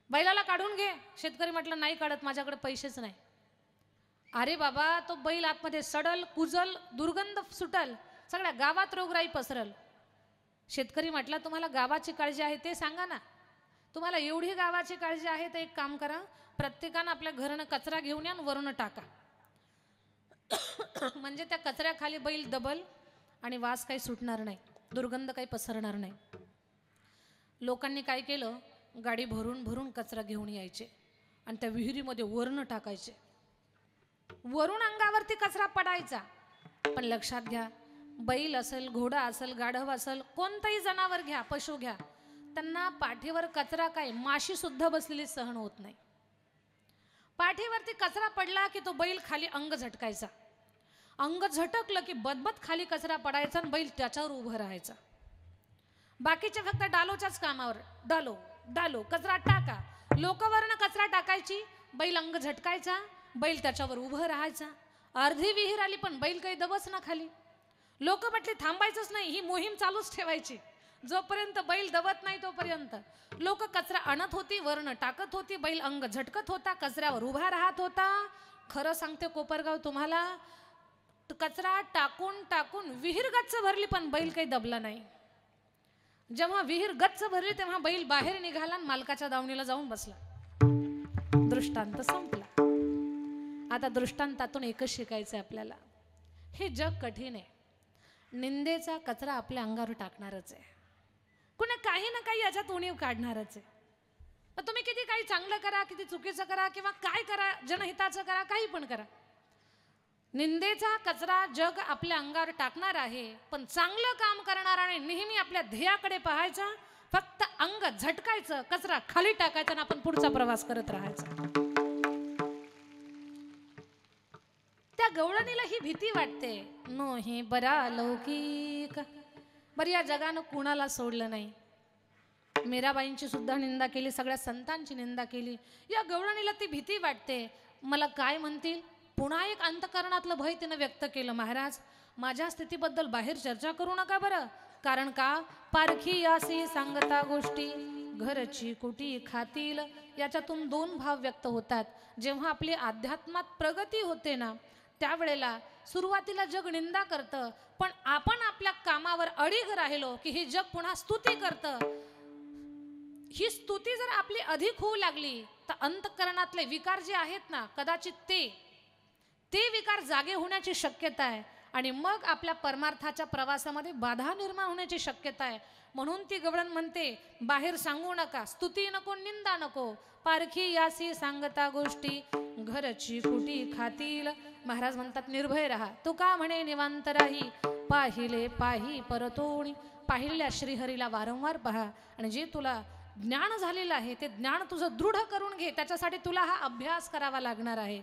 बैलाला काढून घे. शेतकरी म्हटलं नाही काढत, माझ्याकडे पैसेच नाही. अरे बाबा तो बैल आतमध्ये सडल, कुजल, दुर्गंध सुटल, सगळ्या गावात रोगराई पसरल. शेतकरी म्हटला तुम्हाला गावाची काळजी आहे ते सांगा ना. तुम्हाला एवढी गावाची काळजी आहे तर एक काम करा, प्रत्येकानं आपल्या घरानं कचरा घेऊन या, वरून टाका. म्हणजे त्या कचऱ्याखाली बैल दबल आणि वास काही सुटणार नाही, दुर्गंध काही पसरणार नाही. लोकांनी काय केलं, गाडी भरून भरून कचरा घेऊन यायचे आणि त्या विहिरीमध्ये वरून टाकायचे. वरून अंगावरती कचरा पडायचा. पण लक्षात घ्या, बैल असेल, घोडा असेल, गाढव असेल, कोणतंही जनावर घ्या, पशु घ्या, त्यांना पाठीवर कचरा काय माशी सुद्धा बसलेली सहन होत नाही. पाठीवरती कचरा पडला की तो बैल खाली अंग झटकायचा. अंग झटकलं की बदबद खाली कचरा पडायचा आणि बैल त्याच्यावर उभं राहायचा. बाकीचे फक्त डालोच्याच कामावर, डालो डालो कचरा टाका. लोकवरनं कचरा टाकायची, बैल अंग झटकायचा, बैल त्याच्यावर उभं राहायचा. अर्धी विहीर आली पण बैल काही दबच ना खाली. लोक म्हटले थांबायचंच नाही, ही मोहीम चालूच ठेवायची. जोपर्यंत बैल दबत नाही तोपर्यंत लोक कचरा आणत होती, वरनं टाकत होती, बैल अंग झटकत होता, कचऱ्यावर उभा राहत होता. खरं सांगते कोपरगाव तुम्हाला, कचरा टाकून टाकून विहीर गच्च भरली पण बैल काही दबला नाही. जेव्हा विहीर गच्च भरली तेव्हा बैल बाहेर निघाला आणि मालकाच्या दावणीला जाऊन बसला. दृष्टांत संपला. आता दृष्टांतातून एकच शिकायचं आपल्याला, हे जग कठीण आहे. निंदेचा कचरा आपल्या अंगावर टाकणारच आहे, कुणी काही ना काही याच्यात उणीव काढणारच आहे. पण तुम्ही किती काही चांगलं करा, किती चुकीचं करा किंवा काय करा, जनहिताचं करा, काही पण करा, निंदेचा कचरा जग आपल्या अंगावर टाकणार आहे. पण चांगलं काम करणाराने नेहमी आपल्या ध्येयाकडे पाहायचं, फक्त अंग झटकायचं, कचरा खाली टाकायचा आणि आपण पुढचा प्रवास करत राहायचा. त्या गवळणीला ही भीती वाटते, नो हे बरा लौकिक. बरं या जगानं कुणाला सोडलं नाही. मीराबाईंची सुद्धा निंदा केली, सगळ्या संतांची निंदा केली. या गवळणीला ती भीती वाटते, मला काय म्हणतील. पुन्हा एक अंतकरणातलं भय तिनं व्यक्त केलं, महाराज माझ्या स्थितीबद्दल बाहेर चर्चा करू नका बरं. कारण का, पारखी यासी सांगता गोष्टी, घरची कुटी खातील. याच्यातून दोन भाव व्यक्त होतात. जेव्हा आपली अध्यात्मात प्रगती होते ना, त्यावेळेला सुरुवातीला जग निंदा करतं, पण आपण आपल्या कामावर अडीग राहिलो की हे जग पुन्हा स्तुती करतं. ही स्तुती जर आपली अधिक होऊ लागली तर अंतःकरणातले विकार जे आहेत ना, कदाचित ते विकार जागे होण्याची शक्यता आहे आणि मग आपल्या परमार्थाच्या प्रवासामध्ये बाधा निर्माण होण्याची शक्यता आहे. म्हणून ती गवळण म्हणते, बाहेर सांगू नका, स्तुती नको, निंदा नको. पारखी यासी सांगता गोष्टी, घरची कुटी खातील. महाराज म्हणतात निर्भय राहा. तुका म्हणे निवांत राही, पाहिले पाही परतोणी. पाहिलेल्या श्रीहरीला वारंवार पहा आणि जे तुला ज्ञान झालेलं आहे ते ज्ञान तुझं दृढ करून घे. त्याच्यासाठी तुला हा अभ्यास करावा लागणार आहे.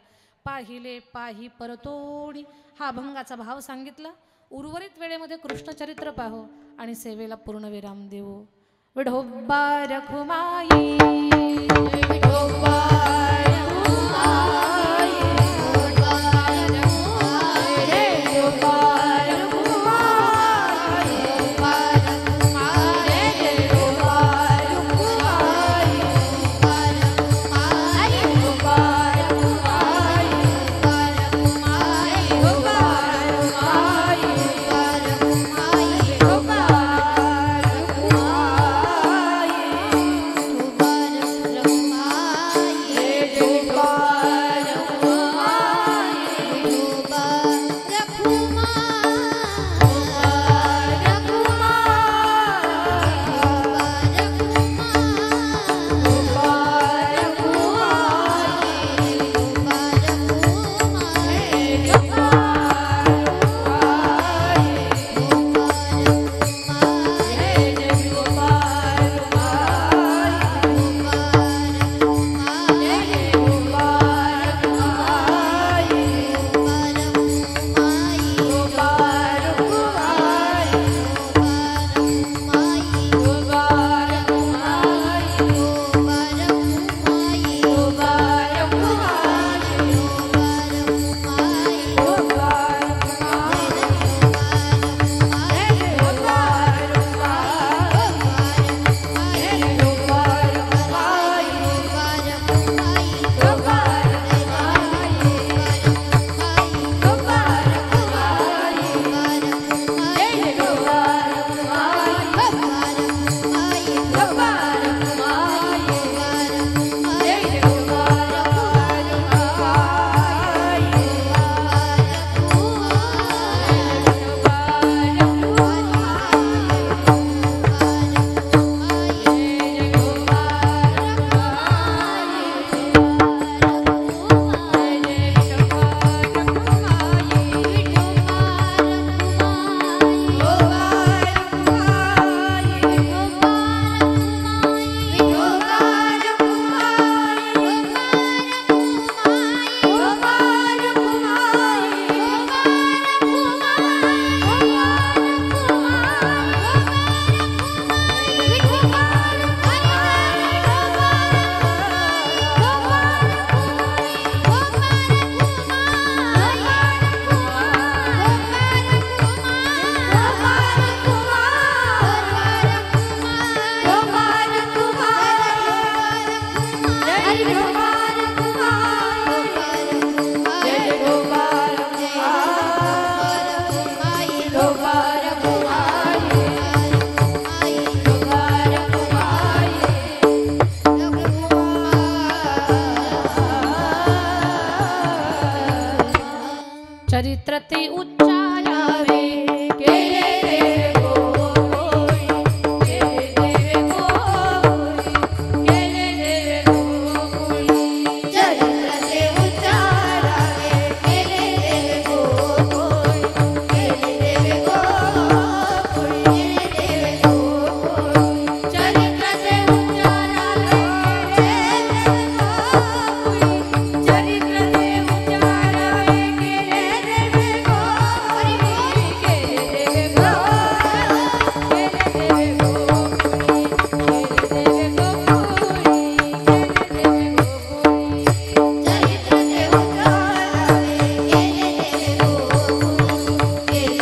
पाहिले पाही परतोडी हा अभंगाचा भाव सांगितला. उर्वरित वेळेमध्ये कृष्णचरित्र पाहो आणि सेवेला पूर्ण विराम देऊ. विठोबा रखुमाई विठोबा चरित्र ते उच्चारावे केले देवे गोई, केले देवे गोई, केले देवे गोई. चरित्र ते उच्चारावे केले देवे गोई, केले देवे गोई, केले देवे गोई. चरित्र ते उच्चारावे केले देवे गोई, चरित्र ते उच्चारावे केले देवे गोई, केले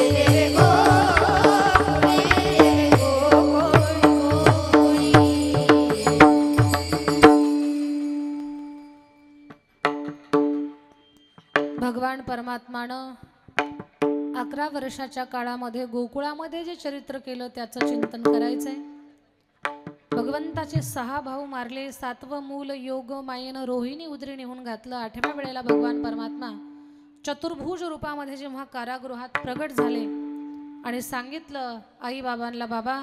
देवे गोई, केले देवे गोई, केले देवे भगवान परमात्मानं 11 वर्षाच्या काळामध्ये गोकुळामध्ये जे चरित्र केलं त्याचं चिंतन करायचंय. भगवंताचे 6 भाऊ मारले, 7वं मूल योग मायेनं रोहिणी उदरी नेऊन घातलं. 8व्या वेळेला भगवान परमात्मा चतुर्भुज रूपामध्ये जेव्हा कारागृहात प्रगट झाले आणि सांगितलं आई बाबांना, बाबा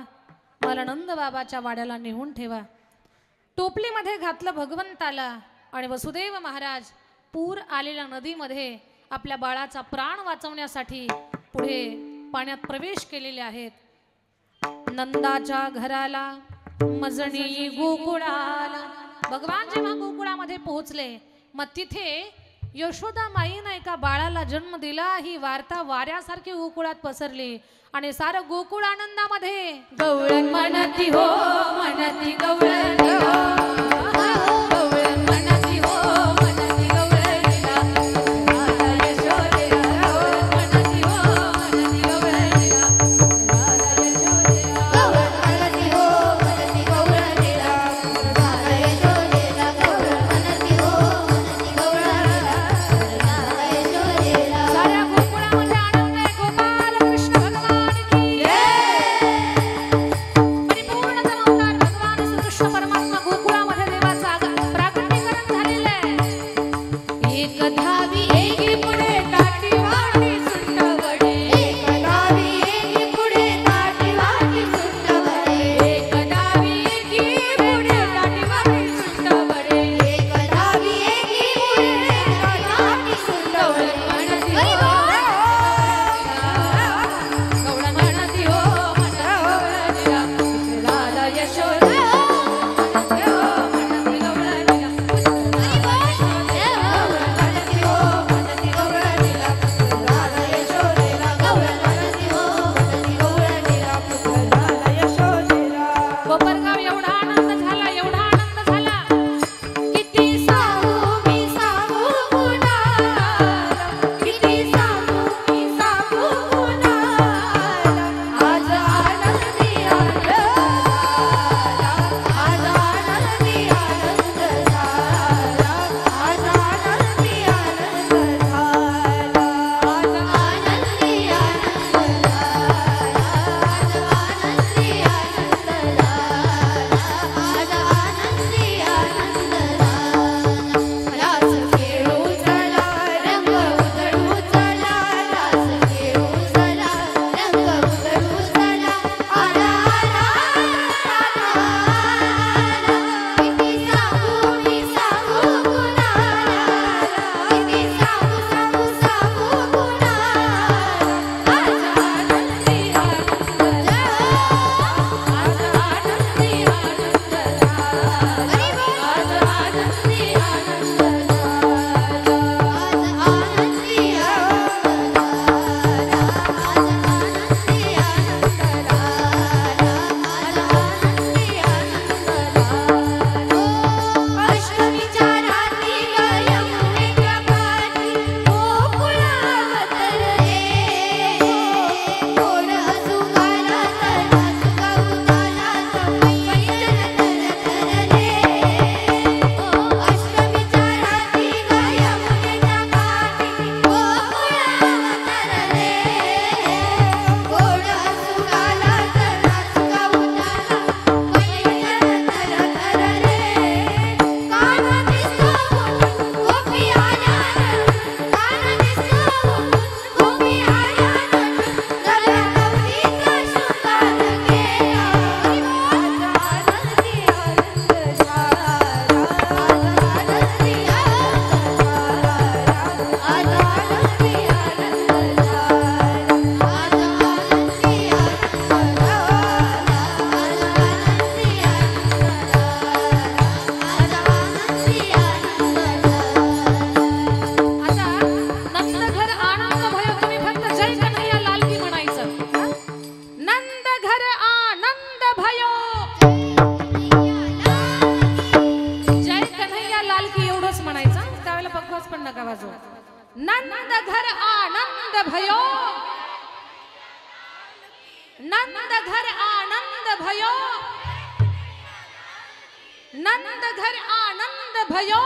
मला नंद बाबाच्या वाड्याला नेऊन ठेवा. टोपलीमध्ये घातलं भगवंताला आणि वसुदेव महाराज पूर आलेल्या नदीमध्ये आपल्या बाळाचा प्राण वाचवण्यासाठी पुढे पाण्यात प्रवेश केलेले आहेत. नंदाच्या घराला मजणी गोकुळाला भगवान जेव्हा गोकुळामध्ये पोहोचले, मग तिथे यशोदा माईनं एका बाळाला जन्म दिला, ही वार्ता वाऱ्यासारखी गोकुळात पसरली आणि सारं गोकुळ आनंदामध्ये गवळण म्हणती हो म्हणती गवळण गवळण म्हणती हो म्हणती गवळणीला राधा यशोदेला म्हणती हो म्हणती गवळणीला राधा यशोदेला गवळण म्हणती हो म्हणती गवळणीला राधा यशोदेला गवळण म्हणती हो म्हणती गवळणीला राधा यशोदेला साऱ्या गोकुळामध्ये आनंद आहे. गोपाल कृष्ण भगवान की परिपूर्ण चमत्कार भगवान श्रीकृष्ण परमात्मा गोकुळामध्ये देवाचा प्राकट्यीकरण झालेलं आहे. एक धावी एकी पुढे काठी वाटी सुंट वडे एक धावी एकी पुढे काठी वाटी सुंट वडे एक धावी एकी पुढे काठी वाटी सुंट वडे एक धावी एकी पुढे काठी वाटी सुंट वडे म्हणती हो गवळण म्हणती हो म्हणती राधा यशोदा म्हणती हो म्हणती गवळणीला कोपरगाव एवढा आनंद झाला, एवढा आनंद झाला. किती सांगू मी सांगू कुणाला किती सांगू मी सांगू कुणाला आज आनंदी आनंद झाला आज आनंदी आनंद झाला आज आनंदी आनंद झाला आज आनंदी आनंद झाला आज आनंदी आनंद झाला आज आनंदी आनंद झाला रास खेळू चला रंग उधळू चला रास खेळू चला रंग उधळू चला आला आला आला किती सांगू मी सांगू कुणाला किती सांगू सांगू सांगू कुणाला आज आनंदी आनंद झाला आज आनंदी आनंद झाला आज आनंदी आनंद अष्टमीच्या रात्री यमुनेच्या काठी गोकुळात तरले कोण हसू गाला नाच गाऊ तालात पैंजण तरतरले अष्टमीच्या रात्री यमुनेच्या काठी गोकुळात तरले कोण हसू गाला नाच गाऊ तालात पैंजण तरतरले कान दिसतो गोपी आल्या कान दिसतो गोपी आल्या गळ्या गवळीचा शृंगार केला आज आनंदी आनंद झाला आज आनंदी आनंद झाला आज आनंदी आनंद झाला आज आनंदी आनंद झाला आज आनंदी आता नंद घर आनंद भयो, तुम्ही फक्त जय कन्हैया लाल की म्हणायचं. नंद घर आनंद भयो, जय कन्हैया लाल की एवढंच म्हणायचं. त्यावेळेला बकवास पण नका वाजवू. नंद घर आनंद भयो, नंद घर आनंद भयो, नंद घर आनंद भयो.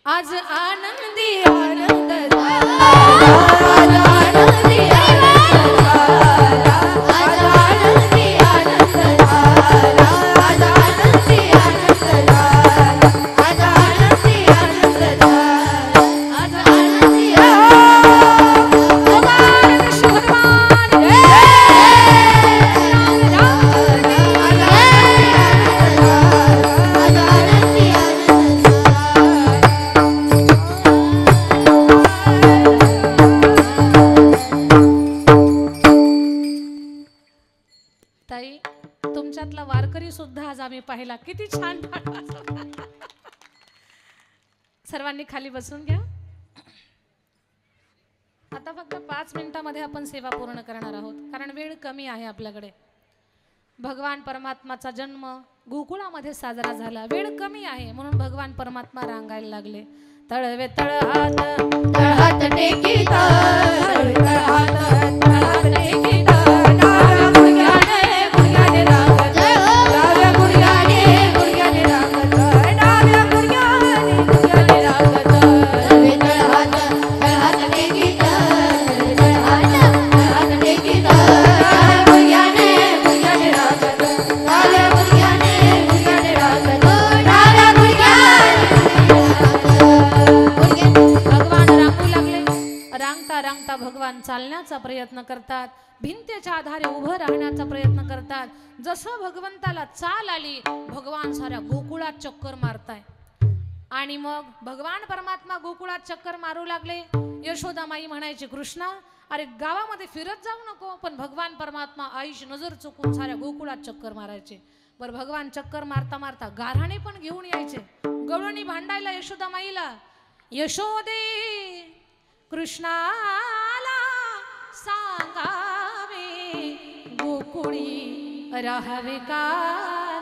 आज आनंदी आनंद झाला आज आनंदी आनंद झाला आज आनंदी आनंद झाला आज आनंदी आनंद झाला आज आनंदी आनंद झाला आज आनंदी भगवान कृष्ण भगवान आज आनंदी आनंद ताई, तुमच्यातला वारकरी सुद्धा आज आम्ही पाहिला. किती छान सर्वांनी खाली बसून घ्या. आता फक्त 5 मिनिटांमध्ये आपण सेवा पूर्ण करणार आहोत, कारण वेळ कमी आहे आपल्याकडे. भगवान परमात्माचा जन्म गोकुळामध्ये साजरा झाला. वेळ कमी आहे म्हणून भगवान परमात्मा रांगायला लागले. तळवे तळहात तळहात टेकीता तळहात टेकीता डाव्या गुडघ्याने गुडघ्याने रांगत डाव्या गुडघ्याने गुडघ्याने रांगत डाव्या गुडघ्याने गुडघ्याने रांगत तळवे तळहात तळहात टेकीता तळहात टेकीता डाव्या गुडघ्याने गुडघ्याने रांगत डाव्या गुडघ्याने गुडघ्याने रांगत डाव्या भगवान रांगू लागले. रांगता रांगता भगवान चालण्याचा प्रयत्न करतात. भिंतीच्या आधारे उभं राहण्याचा प्रयत्न करतात. जसं भगवंताला चाल आली, भगवान साऱ्या गोकुळात चक्कर मारताय. आणि मग भगवान परमात्मा गोकुळात चक्कर मारू लागले. यशोदामाई म्हणायची, कृष्णा अरे गावामध्ये फिरत जाऊ नको. पण भगवान परमात्मा आईची नजर चुकून साऱ्या गोकुळात चक्कर मारायचे. बरं भगवान चक्कर मारता मारता गाऱ्हाणे पण घेऊन यायचे. गवळणी भांडायला यशोदामाईला, यशोदे कृष्णाला सांगावे गोकुळी राहावे का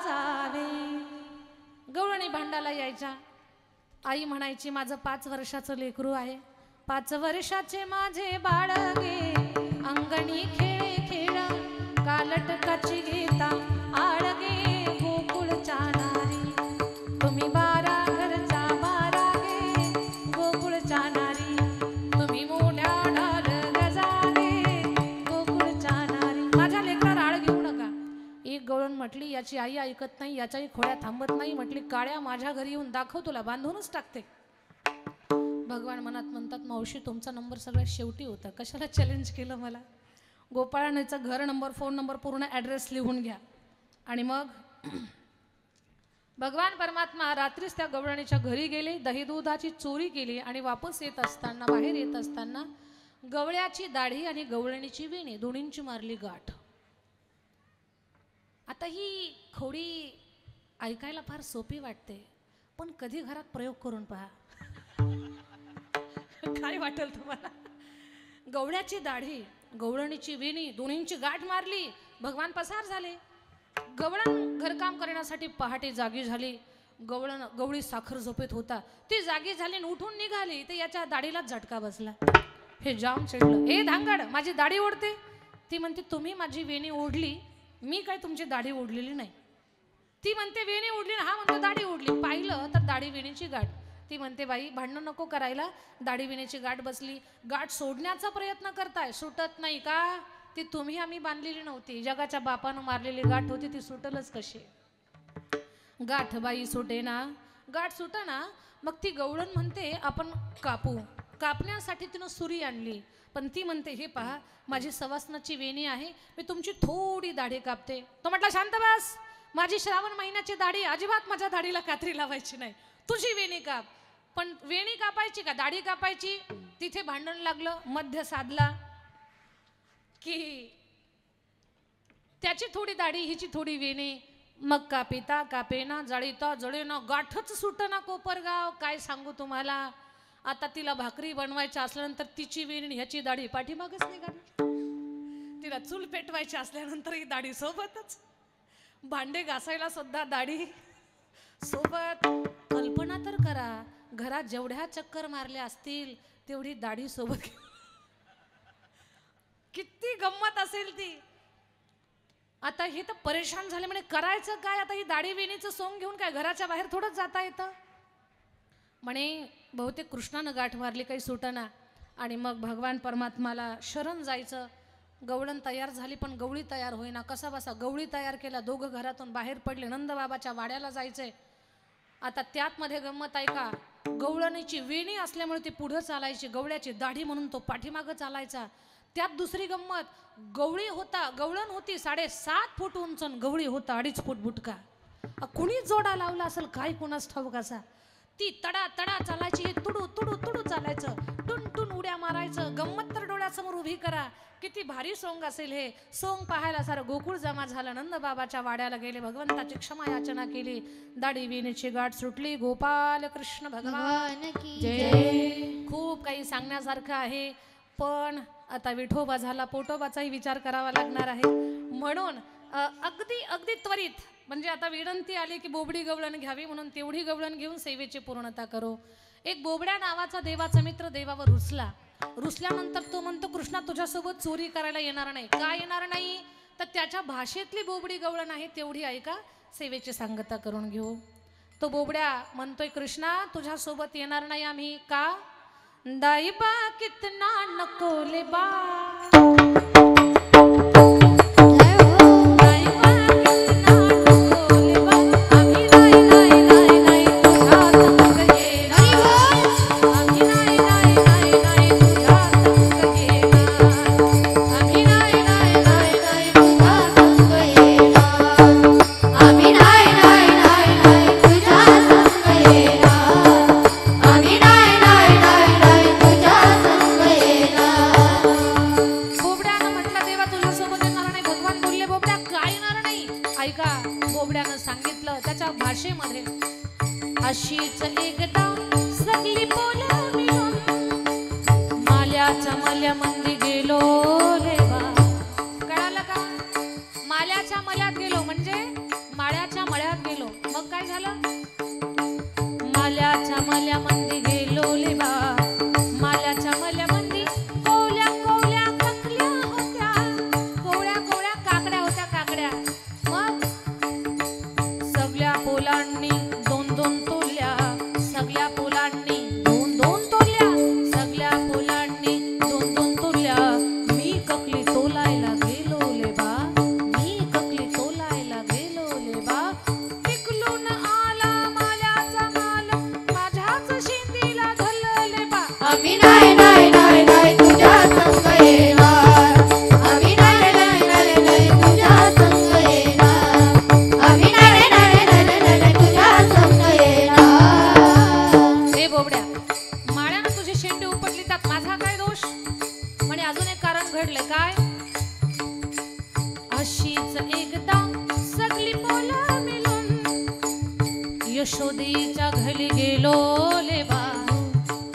जावे. गवळणी भांडायला यायच्या. आई म्हणायची, माझं 5 वर्षाचं लेकरू आहे. 5 वर्षाचे माझे बाळगे अंगणी खेळे खेळ कालटकाची घेता आळगे गोकुळच्या नारी. तुम्ही 12 घरचा 12 गे गोकुळच्या नारी. तुम्ही मोठ्या ढाल गजारे गोकुळच्या नारी. माझ्या लेकराला आळ घेऊ नका. एक गवळण म्हटली, याची आई ऐकत नाही, याच्याही खोड्या थांबत नाही. म्हटली, काळ्या माझ्या घरी येऊन दाखव, तुला बांधूनच टाकते. भगवान मनात म्हणतात, मावशी तुमचा नंबर सगळ्यात शेवटी होता, कशाला चॅलेंज केलं मला. गोपाळानेचा घर नंबर फोन नंबर पूर्ण ॲड्रेस लिहून घ्या. आणि मग भगवान परमात्मा रात्रीच त्या गवळणीच्या घरी गेले. दही दुधाची चोरी केली आणि वापस येत असताना, बाहेर येत असताना गवळ्याची दाढी आणि गवळणीची वेणी दोन्हींची मारली गाठ. आता ही खोडी ऐकायला फार सोपी वाटते, पण कधी घरात प्रयोग करून पहा. काय वाटेल तुम्हाला. गवळ्याची दाढी गवळणीची वेणी दोन्हींची गाठ मारली. भगवान पसार झाले. गवळण घरकाम करण्यासाठी पहाटे जागी झाली. गवळी साखर झोपेत होता. ती जागी झाली आणि उठून निघाली, तर याच्या दाढीला झटका बसला. हे जाम चिडलं. ए धांगड, माझी दाढी ओढते. ती म्हणते, तुम्ही माझी वेणी ओढली, मी काय तुमची दाढी ओढलेली नाही. ती म्हणते वेणी ओढली, हा म्हणतो दाढी ओढली. पाहिलं तर दाढी वेणीची गाठ. ती म्हणते, बाई भांडण नको करायला, दाढी विणीची गाठ बसली. गाठ सोडण्याचा प्रयत्न करताय, सुटत नाही का. ती तुम्ही आम्ही बांधलेली नव्हती, जगाच्या बापानं मारलेली गाठ होती, ती सुटलच कशी. गाठ बाई सुटे ना. गाठ सुटा ना. मग ती गवळण म्हणते, आपण कापू. कापण्यासाठी तिनं सुरी आणली. पण ती म्हणते, हे पहा माझी सवासनाची वेणी आहे, मी तुमची थोडी दाढी कापते. तो म्हटला, शांत बस, माझी श्रावण महिन्याची दाढी, अजिबात माझ्या दाढीला कात्री लावायची नाही, तुझी वेणी काप. पण वेणी कापायची का दाढी कापायची. तिथे भांडण लागलं. मध्य साधला की त्याची थोडी दाढी, हिची थोडी वेणी. मग कापिता कापेना, जळीता जळेना, गाठच सुटना कोपरगाव. काय सांगू तुम्हाला. आता तिला भाकरी बनवायच्या असल्यानंतर तिची वेणी ह्याची दाढी पाठीमागच निघाली. तिला चूल पेटवायची असल्यानंतर ही दाढी सोबतच. भांडे घासायला सुद्धा दाढी सोबत. कल्पना तर करा, घरात जेवढ्या चक्कर मारल्या असतील तेवढी दाढी सोबत. किती गंमत असेल ती. आता हे तर परेशान झाले, म्हणे करायचं काय. आता ही दाढी वेणीचं सोंग घेऊन काय घराच्या बाहेर थोडंच जाता येतं. म्हणे बहुतेक कृष्णानं गाठ मारली, काही सुटना. आणि मग भगवान परमात्माला शरण जायचं. गवळण तयार झाली, पण गवळी तयार होईना. कसा बसा गवळी तयार केला. दोघं घरातून बाहेर पडले. नंदबाबाच्या वाड्याला जायचंय. आता त्यात मध्ये गंमत आहे का, गवळणीची वेणी असल्यामुळे ती पुढं चालायची, गवळ्याची दाढी म्हणून तो पाठीमागं चालायचा. त्यात दुसरी गंमत, गवळी होता, गवळण होती 7.5 फूट उंच, गवळी होता 2.5 फूट बुटका. कुणी जोडा लावला असेल काय कोणास ठाऊक असा. ती तडा तडा चालायची, हे तुडू तुडू तुडू चालायचं, टुन टुन उड्या मारायचं. गंमत तर डोळ्या घरासमोर उभी करा. किती भारी सोंग असेल हे. सोंग पाहायला सारं गोकुळ जमा झालं. नंद बाबाच्या वाड्याला गेले, भगवंताची क्षमा याचना केली. दाढी विणीची गाठ सुटली. गोपाल कृष्ण भगवान की जय. खूप काही सांगण्यासारखं आहे, पण आता विठोबा झाला, पोटोबाचाही विचार करावा लागणार आहे. म्हणून अगदी अगदी त्वरित म्हणजे आता विनंती आली की बोबडी गवळण घ्यावी, म्हणून तेवढी गवळण घेऊन सेवेची पूर्णता करो. एक बोबड्या नावाचा देवाचा मित्र देवावर रुसला. रुसल्यानंतर तो म्हणतो, कृष्णा तुझ्यासोबत चोरी करायला येणार नाही. का येणार नाही? तर त्याच्या भाषेतली बोबडी गवळण आहे तेवढी ऐका, सेवेची सांगता करून घेऊ. तो बोबड्या म्हणतोय, कृष्णा तुझ्यासोबत येणार नाही आम्ही. का? दाई बा कितना नकोले बा, अशीच एकदा सगळी पोला मिळून माल्याच्या मल्यामंदी गेलो रेवा. कळालं का? माल्याच्या मल्यात गेलो म्हणजे माळ्याच्या मळ्यात गेलो. मग काय झालं? माल्याच्या मल्यामंदी गेलो लेवा. माल्याच्या मल्यामंदी कोवल्या कोवल्या ककल्या होत्या. कोवळ्या कोवळ्या काकड्या होत्या, काकड्या. मग सगळ्या पोलांनी दोन दोन तोडल्या. सगळ्या पोलांनी दोन दोन तोडल्या. सगळ्या पोलांनी दोन दोन तोडल्या. मी ककली तोलायला गेलो लेबा. मी ककली तोलायला गेलो लेबा. टिकलून आला माल्याचा माल माझ्याच शेंदीला धरलं लेबा. आम्ही नाही नाही नाही नाही तुझ्या संग येणार. आम्ही नाही नाही नाही नाही तुझ्या संग येणार. आम्ही नाही नाही नाही नाही तुझ्या संग येणार. हे बोबड्या, माळ्यानं तुझी शेंडी उपटली, त्यात माझा काय दोष? म्हणे अजून एक कारण घडले. काय? अशीच एकदा सगळी पोला मिळून यशोदेच्या घरी गेलो लेबा.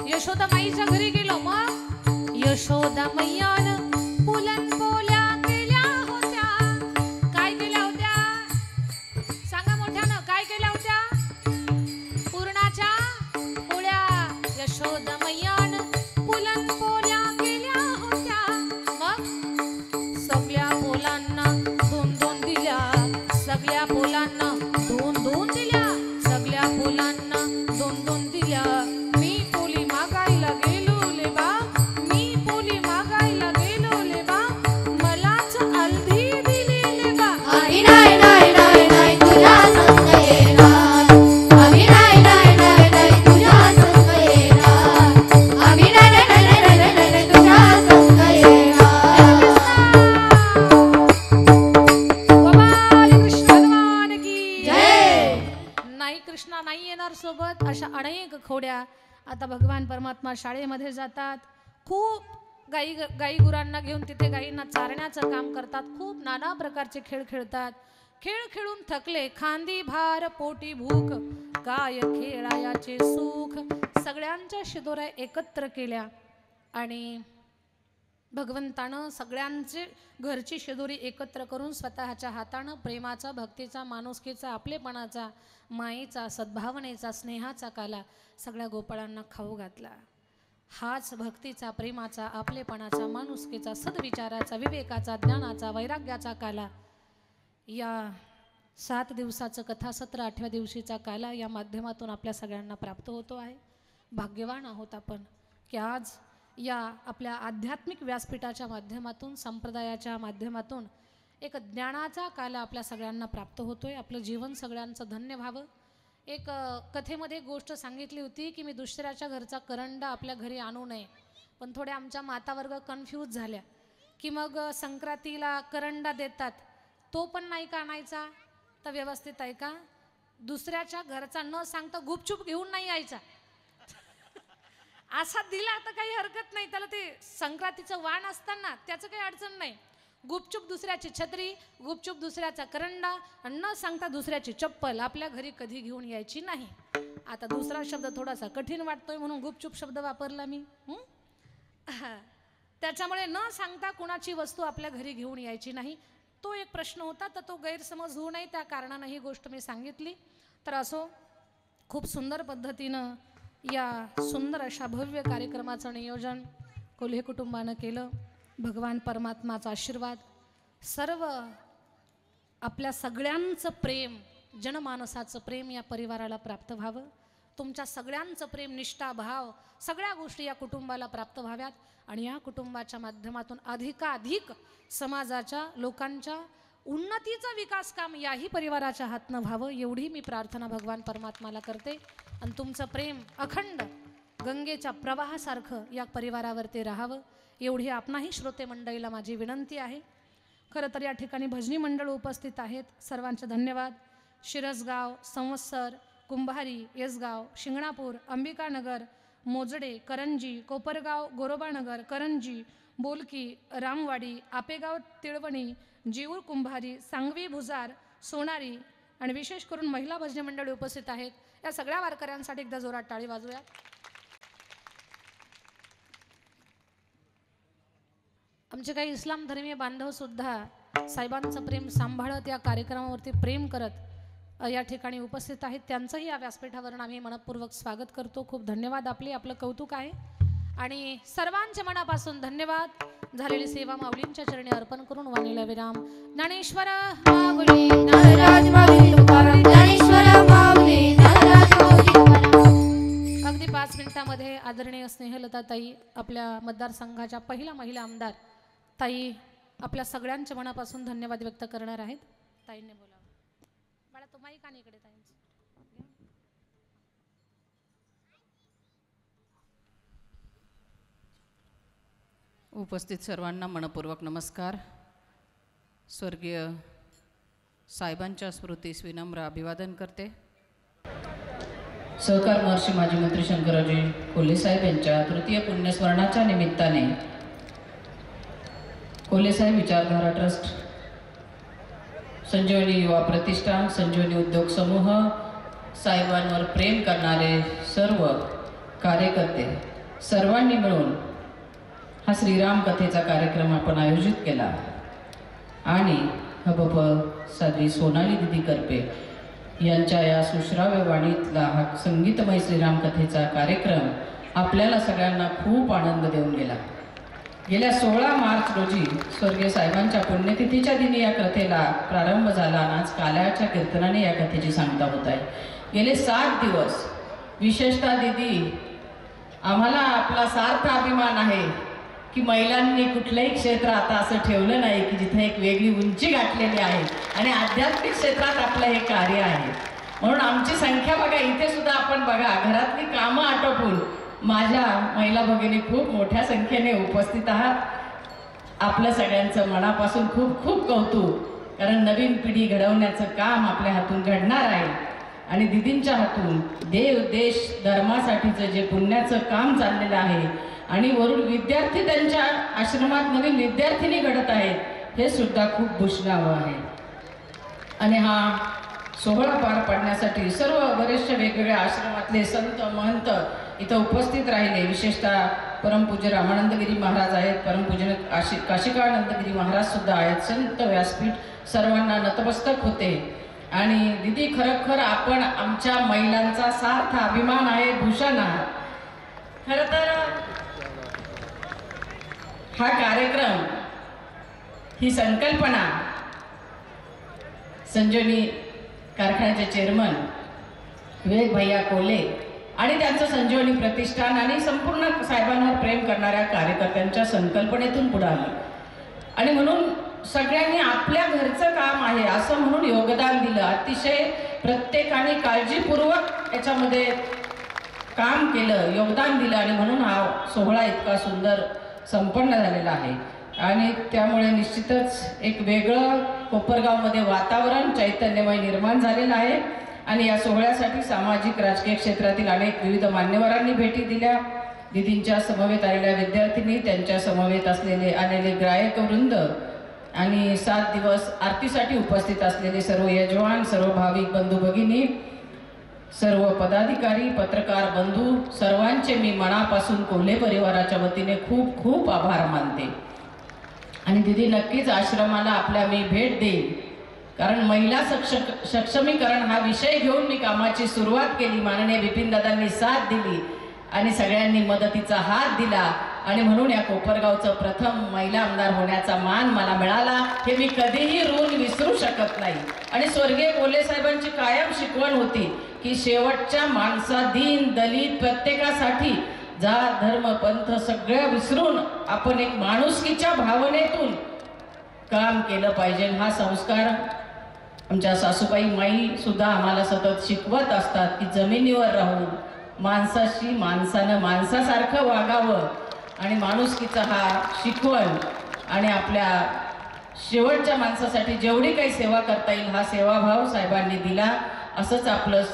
यशोदा माईच्या घरी गेलो. मग यशोदा मैयान पुलन पोल्या केल्या होत्या. काय केल्या होत्या? सांगा मोठ्यानं, काय केल्या होत्या? पूर्णाच्या पोळ्या. यशोदा मैयान पुलन पोल्या केल्या होत्या. मग सगळ्या पोलांना दोन दोन दिल्या. सगळ्या पोलांना दोन दोन दिल्या. सगळ्या पोलांना दोन दोन दिल्या. मी पोली मागायला गेलो लेबा. मी पोली मागायला गेलो लेबा. मलाच अर्धी दिली लेबा. आम्ही नाही नाही नाही नाही तुझ्या संग येणार. आम्ही नाही नाही नाही नाही तुझ्या संग येणार. आम्ही नाही नाही नाही नाही नाही तुझ्या संग येणार. गोपाल कृष्ण भगवान की जय. नाही कृष्णा नाही येणार सोबत. अशा अनेक खोड्या. आता भगवान परमात्मा शाळेमध्ये जातात. खूप गाई गुरांना घेऊन तिथे गायींना चारण्याचं काम करतात. खूप नाना प्रकारचे खेळ खेळतात. खेळ खेळून थकले. खांदी भार पोटी भूक, काय खेळायाचे सुख. सगळ्यांच्या शिदोऱ्या एकत्र केल्या आणि भगवंतानं सगळ्यांचे घरची शिदोरी एकत्र करून स्वतःच्या हातानं प्रेमाचा, भक्तीचा, माणुसकीचा, आपलेपणाचा, मायेचा, सद्भावनेचा, स्नेहाचा काला सगळ्या गोपाळांना खाऊ घातला. हाच भक्तीचा, प्रेमाचा, आपलेपणाचा, माणुसकीचा, सद्विचाराचा, विवेकाचा, ज्ञानाचा, वैराग्याचा काला या 7 दिवसाचं कथासत्र 8व्या दिवशीचा काला या माध्यमातून आपल्या सगळ्यांना प्राप्त होतो आहे. भाग्यवान आहोत आपण की आज या आपल्या आध्यात्मिक व्यासपीठाच्या माध्यमातून, संप्रदायाच्या माध्यमातून एक ज्ञानाचा काला आपल्या सगळ्यांना प्राप्त होतोय. आपलं जीवन सगळ्यांचं धन्य व्हावं. एक कथेमध्ये एक गोष्ट सांगितली होती की मी दुसऱ्याच्या घरचा करंडा आपल्या घरी आणू नये, पण थोड्या आमच्या मातावर्ग कन्फ्यूज झाल्या की मग संक्रांतीला करंडा देतात तो पण नाही का आणायचा. तर व्यवस्थित आहे का, दुसऱ्याच्या घरचा न सांगता गुपचूप घेऊन नाही यायचा असा दिला तर काही हरकत नाही, त्याला ते संक्रांतीचं वाण असताना त्याचं काही अडचण नाही. गुपचूप दुसऱ्याची छत्री, गुपचूप दुसऱ्याचा करंडा, न सांगता दुसऱ्याची चप्पल आपल्या घरी कधी घेऊन यायची नाही. आता दुसरा शब्द थोडासा कठीण वाटतोय म्हणून गुपचूप शब्द वापरला मी. त्याच्यामुळे न सांगता कुणाची वस्तू आपल्या घरी घेऊन यायची नाही. तो एक प्रश्न होता, तर तो गैरसमज होऊ नये त्या कारणानं ही गोष्ट मी सांगितली. तर असो, खूप सुंदर पद्धतीनं या सुंदर अशा भव्य कार्यक्रमाचं नियोजन कोल्हे कुटुंबानं केलं. भगवान परमात्माचा आशीर्वाद, सर्व आपल्या सगळ्यांचं प्रेम, जनमानसाचं प्रेम या परिवाराला प्राप्त व्हावं. तुमच्या सगळ्यांचं प्रेम, निष्ठा, भाव, सगळ्या गोष्टी या कुटुंबाला प्राप्त व्हाव्यात आणि या कुटुंबाच्या माध्यमातून अधिकाधिक समाजाच्या लोकांच्या उन्नतीचा विकास काम याही परिवाराच्या हातनं व्हावं, एवढी मी प्रार्थना भगवान परमात्माला करते. आणि तुमचं प्रेम अखंड गंगेच्या प्रवाहासारखं या परिवारावरती राहावं, एवढी आपणाही श्रोते मंडळीला माझी विनंती आहे. खरं तर या ठिकाणी भजनी मंडळ उपस्थित आहेत, सर्वांचे धन्यवाद. शिरसगाव, संवत्सर, कुंभारी, येसगाव, शिंगणापूर, अंबिकानगर, मोजडे, करंजी, कोपरगाव, गोरोबानगर, करंजी, बोलकी, रामवाडी, आपेगाव, तिळवणी, जीऊर, कुंभारी, सांगवी, भुजार, सोनारी आणि विशेष करून महिला भजनी मंडळी उपस्थित आहेत. या सगळ्या वारकऱ्यांसाठी एकदा जोरात टाळी वाजूया. आमचे काही इस्लाम धर्मीय बांधव सुद्धा साहेबांचं प्रेम सांभाळत या कार्यक्रमावरती प्रेम करत या ठिकाणी उपस्थित आहेत. त्यांचंही या व्यासपीठावरून आम्ही मनपूर्वक स्वागत करतो. खूप धन्यवाद, आपलं कौतुक आहे आणि सर्वांच्या मनापासून धन्यवाद. झालेली सेवा माऊलींच्या चरणी अर्पण करून वाणीला विराम. ज्ञानेश्वर माऊली नाराज माऊली तुकाराम, ज्ञानेश्वर माऊली नाराज माऊली तुकाराम. अगदी 5 मिनिटांमध्ये आदरणीय स्नेहलता ताई, आपल्या मतदारसंघाच्या पहिल्या महिला आमदार ताई, आपल्या सगळ्यांच्या मनापासून धन्यवाद व्यक्त करणार आहेत. ताईंनी बोलावं. मला तो माईक आणि इकडे ताईंचं. उपस्थित सर्वांना मनपूर्वक नमस्कार. स्वर्गीय साहेबांच्या स्मृतीस विनम्र अभिवादन करते. सहकार महर्षी माजी मंत्री शंकररावजी कोल्हे साहेब यांच्या तृतीय पुण्यस्मरणाच्या निमित्ताने कोल्हे साहेब विचारधारा ट्रस्ट, संजीवनी युवा प्रतिष्ठान, संजीवनी उद्योग समूह, साहेबांवर प्रेम करणारे सर्व कार्यकर्ते सर्वांनी मिळून हा श्रीराम कथेचा कार्यक्रम आपण आयोजित केला आणि हबप साधी सोनाली दिदी करपे यांच्या या सुश्राव्य वाणीतला हा संगीतमय श्रीराम कथेचा कार्यक्रम आपल्याला सगळ्यांना खूप आनंद देऊन गेला. गेल्या 16 मार्च रोजी स्वर्गीय साहेबांच्या पुण्यतिथीच्या दिनी या कथेला प्रारंभ झाला आणि आज काल्याच्या कीर्तनाने या कथेची सांगता होत आहे. गेले 7 दिवस विशेषतः दिदी, आम्हाला आपला सार्थ अभिमान आहे की महिलांनी कुठल्याही क्षेत्र आता असं ठेवलं नाही की जिथे एक वेगळी उंची गाठलेली आहे आणि आध्यात्मिक क्षेत्रात आपलं हे कार्य आहे. म्हणून आमची संख्या बघा, इथे सुद्धा आपण बघा, घरातली कामं आटोपून माझ्या महिला भगिनी खूप मोठ्या संख्येने उपस्थित आहात. आपलं सगळ्यांचं मनापासून खूप खूप कौतुक, कारण नवीन पिढी घडवण्याचं काम आपल्या हातून घडणार आहे आणि दिदींच्या हातून देव देश धर्मासाठीचं जे पुण्याचं काम चाललेलं आहे आणि वरून विद्यार्थी त्यांच्या आश्रमात नवीन विद्यार्थिनी घडत आहेत, हे सुद्धा खूप भूषणावं आहे. आणि हा सोहळा पार पाडण्यासाठी सर्व बरेचसे वेगवेगळ्या आश्रमातले संत महंत इथं उपस्थित राहिले. विशेषतः परमपूज्य रामानंदगिरी महाराज आहेत, परमपूज्य काशिकानंदगिरी महाराज सुद्धा आहेत. संत व्यासपीठ सर्वांना नतमस्तक होते. आणि दिदी, खरोखर आपण आमच्या महिलांचा सार्थ अभिमान आहे, भूषण आहात. खरं तर हा कार्यक्रम, ही संकल्पना संजीवनी कारखान्याचे चेअरमन विवेक भैया कोल्हे आणि त्यांचं संजीवनी प्रतिष्ठान आणि संपूर्ण साहेबांवर प्रेम करणाऱ्या कार्यकर्त्यांच्या संकल्पनेतून पुढे आली. आणि म्हणून सगळ्यांनी आपल्या घरचं काम आहे असं म्हणून योगदान दिलं. अतिशय प्रत्येकाने काळजीपूर्वक याच्यामध्ये काम केलं, योगदान दिलं आणि म्हणून हा सोहळा इतका सुंदर संपन्न झालेला आहे. आणि त्यामुळे निश्चितच एक वेगळं कोपरगावमध्ये वातावरण चैतन्यमय निर्माण झालेलं आहे. आणि या सोहळ्यासाठी सामाजिक राजकीय क्षेत्रातील अनेक विविध मान्यवरांनी भेटी दिल्या. दिदींच्या समवेत आलेल्या विद्यार्थिनी, त्यांच्या समवेत आलेले गायक वृंद आणि 7 दिवस आरतीसाठी उपस्थित असलेले सर्व यजमान, सर्व भाविक बंधू भगिनी, सर्व पदाधिकारी, पत्रकार बंधू, सर्वांचे मी मनापासून कोल्हे परिवाराच्या वतीने खूप खूप आभार मानते. आणि दिदी नक्कीच आश्रमाला आपल्या मी भेट देईन, कारण महिला सक्षमीकरण हा विषय घेऊन मी कामाची सुरुवात केली. माननीय बिपिनदादांनी साथ दिली आणि सगळ्यांनी मदतीचा हात दिला आणि म्हणून या कोपरगावचं प्रथम महिला आमदार होण्याचा मान मला मिळाला. हे मी कधीही ऋण विसरू शकत नाही. आणि स्वर्गीय कोल्हे साहेबांची कायम शिकवण होती की शेवटच्या माणसा, दीन दलित प्रत्येकासाठी जात धर्म पंथ सगळं विसरून आपण एक माणुसकीच्या भावनेतून काम केलं पाहिजे. हा संस्कार आमच्या सासूबाई माई सुद्धा आम्हाला सतत शिकवत असतात की जमिनीवर राहून माणसाशी माणसानं माणसासारखं वागावं आणि माणुसकीचा हा शिकवण आणि आपल्या शेवटच्या माणसासाठी जेवढी काही सेवा करता येईल हा सेवाभाव साहेबांनी दिला. असंच आपलं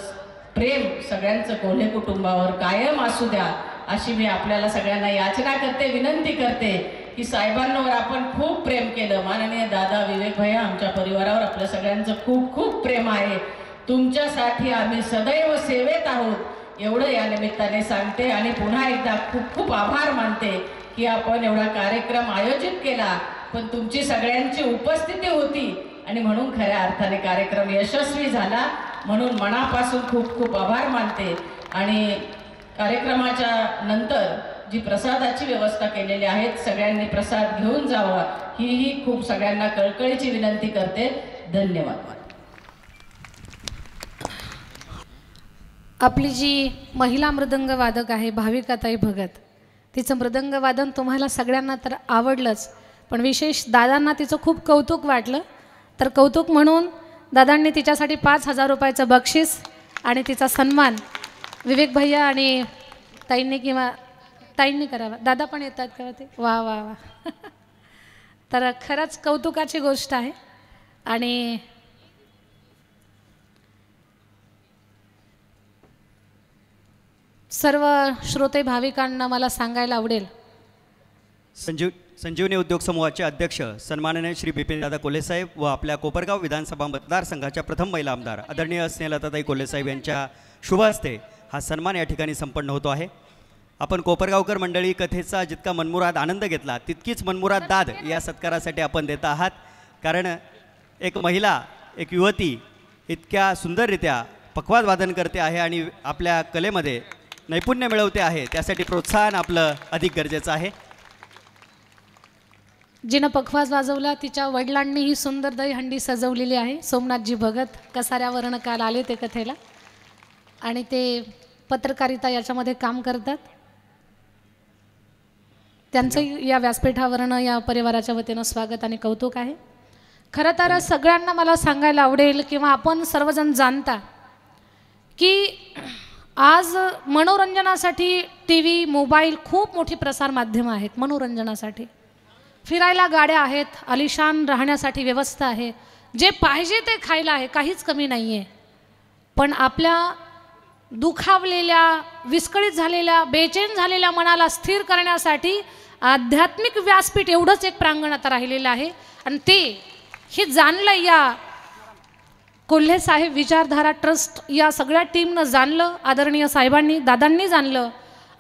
प्रेम सगळ्यांचं कोल्हे कुटुंबावर कायम असू द्या अशी मी आपल्याला सगळ्यांना याचना करते, विनंती करते की साहेबांवर आपण खूप प्रेम केलं. माननीय दादा, विवेक भैया, आमच्या परिवारावर आपल्या सगळ्यांचं खूप खूप प्रेम आहे. तुमच्यासाठी आम्ही सदैव सेवेत आहोत एवढं या निमित्ताने सांगते आणि पुन्हा एकदा खूप खूप आभार मानते की आपण एवढा कार्यक्रम आयोजित केला, पण तुमची सगळ्यांची उपस्थिती होती आणि म्हणून खऱ्या अर्थाने कार्यक्रम यशस्वी झाला. म्हणून मनापासून खूप खूप आभार मानते. आणि कार्यक्रमाच्या नंतर जी प्रसादाची व्यवस्था केलेली आहे, सगळ्यांनी प्रसाद घेऊन जावा ही खूप सगळ्यांना कळकळीची विनंती करते. धन्यवाद. आपली जी महिला मृदंग वादक आहे भाविकाताई भगत, तिचं मृदंग वादन तुम्हाला सगळ्यांना तर आवडलंच, पण विशेष दादांना तिचं खूप कौतुक वाटलं. तर कौतुक म्हणून दादांनी तिच्यासाठी 5,000 रुपयाचं बक्षीस आणि तिचा सन्मान विवेक भैया आणि ताईंनी करावा. दादा पण येतात का ते? वा वा वा. तर खरंच कौतुकाची गोष्ट आहे. आणि सर्व श्रोते भाविकांना मला सांगायला आवडेल, संजीवनी उद्योग समूहाचे अध्यक्ष सन्माननीय श्री बिपिनदादा कोल्हे साहेब व आपल्या कोपरगाव विधानसभा मतदारसंघाच्या प्रथम महिला आमदार आदरणीय स्नेहलताताई कोल्हे साहेब यांच्या शुभ हस्ते हा सन्मान या ठिकाणी संपन्न होतो आहे. आपण कोपरगावकर मंडळी कथेचा जितका मनमुराद आनंद घेतला तितकीच मनमुराद दाद या सत्कारासाठी आपण देत आहात. कारण एक महिला, एक युवती इतक्या सुंदररित्या पखवाज वादन करते आहे आणि आपल्या कलेमध्ये नैपुण्य मिळवते आहे, त्यासाठी प्रोत्साहन आपलं अधिक गरजेचं आहे. जिनं पखवाज वाजवला तिच्या वडिलांनी ही सुंदर दहीहंडी सजवलेली आहे. सोमनाथजी भगत कसाऱ्यावरनं काल आले ते कथेला आणि ते पत्रकारिता याच्यामध्ये काम करतात. त्यांचं या व्यासपीठावरनं या परिवाराच्या वतीनं स्वागत आणि कौतुक आहे. खरं तर सगळ्यांना मला सांगायला आवडेल किंवा आपण सर्वजण जाणता की आज मनोरंजनासाठी टी व्ही, मोबाईल खूप मोठी प्रसार माध्यमं आहेत. मनोरंजनासाठी फिरायला गाड्या आहेत, आलिशान राहण्यासाठी व्यवस्था आहे, जे पाहिजे ते खायला आहे, काहीच कमी नाही आहे. पण आपल्या दुखावलेल्या, विस्कळीत झालेल्या, बेचैन झालेल्या मनाला स्थिर करण्यासाठी आध्यात्मिक व्यासपीठ एवढंच एक प्रांगण आता राहिलेलं आहे. आणि ते हे जाणलं या कोल्हे साहेब विचारधारा ट्रस्ट या सगळ्या टीमनं जाणलं, आदरणीय साहेबांनी, दादांनी जाणलं.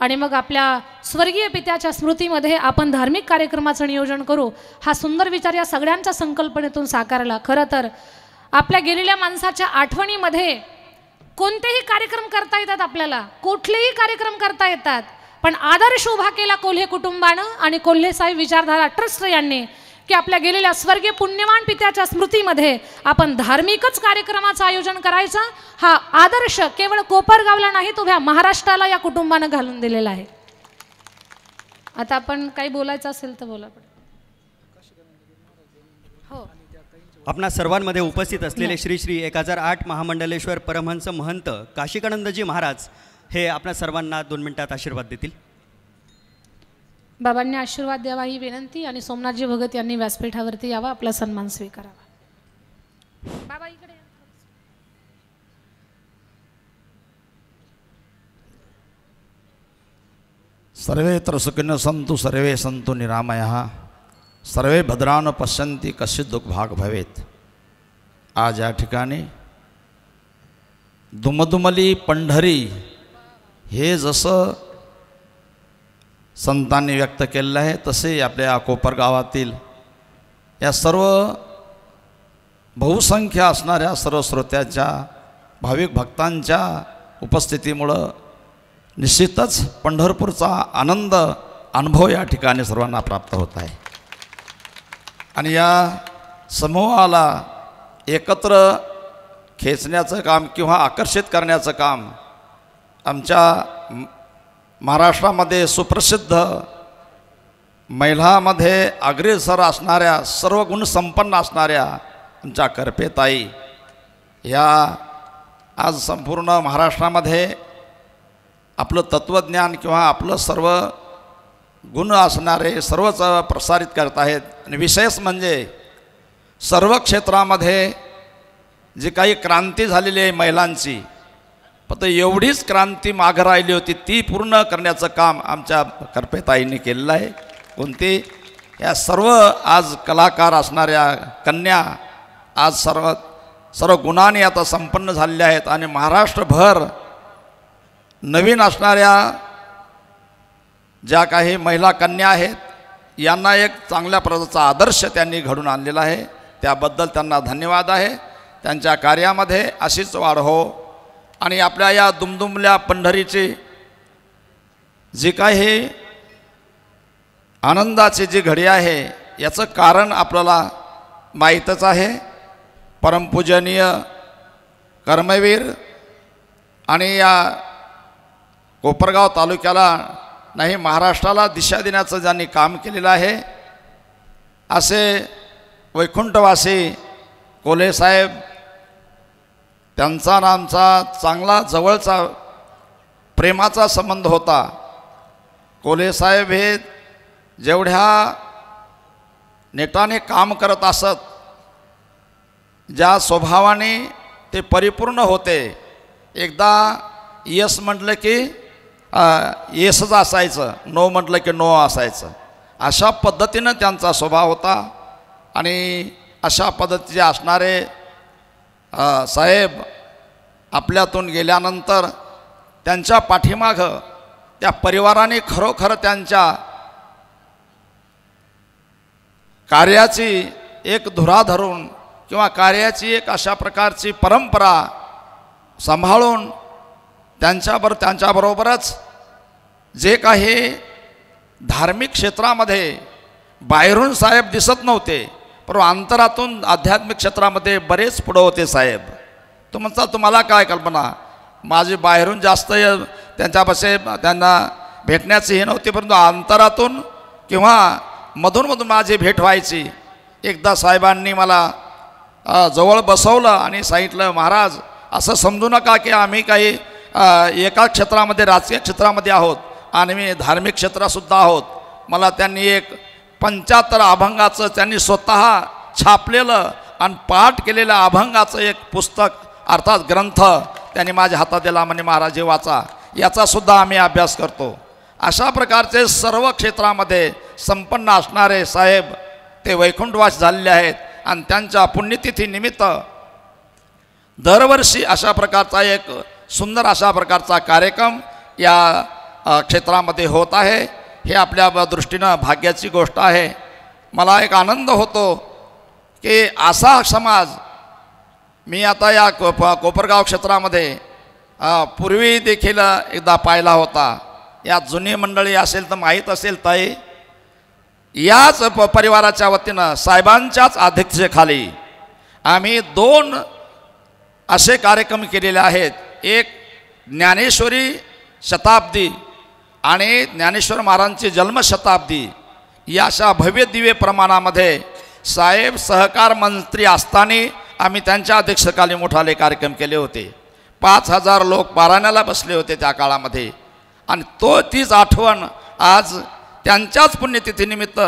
आणि मग आपल्या स्वर्गीय पित्याच्या स्मृतीमध्ये आपण धार्मिक कार्यक्रमाचं नियोजन करू, हा सुंदर विचार या सगळ्यांच्या संकल्पनेतून साकारला. खरं तर आपल्या गेलेल्या माणसाच्या आठवणीमध्ये कोणतेही कार्यक्रम करता येतात, आपल्याला कुठलेही कार्यक्रम करता येतात, पण आदर्श उभा केला कोल्हे कुटुंबानं आणि कोल्हे साहेब विचारधारा ट्रस्ट यांनी की आपल्या गेलेल्या स्वर्गीय पुण्यवान पित्याच्या स्मृतीमध्ये आपण धार्मिकच कार्यक्रमाचं आयोजन करायचं. हा आदर्श केवळ कोपरगावला नाही, तो ह्या महाराष्ट्राला या कुटुंबानं घालून दिलेला आहे. आता आपण काही बोलायचं असेल तर बोला. हो, आपणा सर्वांमध्ये उपस्थित असलेले श्री श्री 1008 महामंडलेश्वर परमहंस महंत काशिकानंदजी महाराज हे आपल्या सर्वांना 2 मिनिटात आशीर्वाद देतील. बाबांनी आशीर्वाद द्यावा ही विनंती आणि सोमनाथजी भगत यांनी व्यासपीठावरती यावा, आपला सन्मान स्वीकारावा. बाबा इकडे. सर्वेत्र सुखिनः सन्तु सर्वे सन्तु निरामयः सर्वे भद्रान पश्यन्ति कश्चित दुःखभाग भवेत. आज या ठिकाणी दुमदुमली पंढरी हे जसं संतांनी व्यक्त केलेलं आहे तसे आपल्या कोपरगावातील या सर्व बहुसंख्य असणाऱ्या सर्व श्रोत्याच्या भाविक भक्तांच्या उपस्थितीमुळं निश्चितच पंढरपूरचा आनंद अनुभव या ठिकाणी सर्वांना प्राप्त होत आहे. आणि या समूहाला एकत्र खेचण्याचं काम किंवा आकर्षित करण्याचं काम आमच्या महाराष्ट्रामध्ये सुप्रसिद्ध महिलांमध्ये अग्रेसर असणाऱ्या सर्व गुण संपन्न असणाऱ्या आमच्या करपेताई या आज संपूर्ण महाराष्ट्रामध्ये आपलं तत्त्वज्ञान किंवा आपलं सर्व गुण असणारे सर्वच प्रसारित करत आहेत. आणि विशेष म्हणजे सर्व क्षेत्रामध्ये जी काही क्रांती झालेली आहे महिलांची, फक्त एवढीच क्रांती मागं राहिली होती ती पूर्ण करण्याचं काम आमच्या करपेताईंनी केलेलं आहे. कोणती या सर्व आज कलाकार असणाऱ्या कन्या आज सर्व गुणांनी आता संपन्न झालेल्या आहेत. आणि महाराष्ट्रभर नवीन असणाऱ्या ज्या काही महिला कन्या आहेत यांना एक चांगल्या प्रकारचा आदर्श त्यांनी घडून आणलेला आहे. त्याबद्दल त्यांना धन्यवाद आहे. त्यांच्या कार्यामध्ये अशीच वाढ हो. आणि आपल्या या दुमदुमल्या पंढरीची जी काही आनंदाची जी घडी आहे याचं कारण आपल्याला माहीतच आहे. परमपूजनीय कर्मवीर आणि या कोपरगाव तालुक्याला नाही महाराष्ट्राला दिशा देण्याचं ज्यांनी काम केलेलं आहे असे वैकुंठवासी कोल्हेसाहेब, त्यांचा आणि आमचा चांगला जवळचा प्रेमाचा संबंध होता. कोल्हेसाहेब हे जेवढ्या नेटाने काम करत असत, ज्या स्वभावाने ते परिपूर्ण होते, एकदा यस म्हटलं की येसच असायचं, नो म्हटलं की नो असायचं, अशा पद्धतीनं त्यांचा स्वभाव होता. आणि अशा पद्धतीचे असणारे साहेब आपल्यातून गेल्यानंतर त्यांच्या पाठीमागं त्या परिवाराने खरोखर त्यांच्या कार्याची एक धुरा धरून किंवा कार्याची एक अशा प्रकारची परंपरा सांभाळून त्यांच्याबरोबरच जे काही धार्मिक क्षेत्रामध्ये बाहेरून साहेब दिसत नव्हते, परंतु अंतरातून आध्यात्मिक क्षेत्रामध्ये बरेच पुढं होते साहेब. तुम्हाला काय कल्पना, माझी बाहेरून जास्त त्यांच्यापाशी त्यांना भेटण्याची हे नव्हती, परंतु अंतरातून किंवा मधून माझी भेट व्हायची. एकदा साहेबांनी मला जवळ बसवलं आणि सांगितलं, महाराज असं समजू नका की आम्ही काही एका क्षेत्रामध्ये राजकीय क्षेत्रामध्ये आहोत आणि मी धार्मिक क्षेत्रातसुद्धा आहोत. मला त्यांनी एक 75 अभंगाचं त्यांनी स्वतः छापलेलं आणि पाठ केलेलं अभंगाचं एक पुस्तक अर्थात ग्रंथ त्यांनी माझ्या हातात दिला. म्हणे महाराज हे वाचा, याचासुद्धा आम्ही अभ्यास करतो. अशा प्रकारचे सर्व क्षेत्रामध्ये संपन्न असणारे साहेब ते वैकुंठवास झालेले आहेत. आणि त्यांच्या पुण्यतिथीनिमित्त दरवर्षी अशा प्रकारचा एक सुंदर अशा प्रकारचा कार्यक्रम या क्षेत्रामध्ये होत आहे. हे आपल्या दृष्टीनं भाग्याची गोष्ट आहे. मला एक आनंद होतो की असा समाज मी आता या कोपरगाव क्षेत्रामध्ये पूर्वी देखील एकदा पाहिला होता. या जुनी मंडळी असेल तर माहीत असेल ताई, याच परिवाराच्या वतीनं साहेबांच्याच अध्यक्षतेखाली आम्ही 2 असे कार्यक्रम केलेले आहेत. एक ज्ञानेश्वरी शताब्दी आणि ज्ञानेश्वर महाराजांची जन्मशताब्दी या अशा भव्य दिव्य प्रमाणामध्ये साहेब सहकार मंत्री असताना आम्ही त्यांच्या अध्यक्षतेखाली मोठाले कार्यक्रम केले होते. 5000 लोक पारायणाला बसले होते त्या काळामध्ये. आणि तीच आठवण आज त्यांच्याच पुण्यतिथीनिमित्त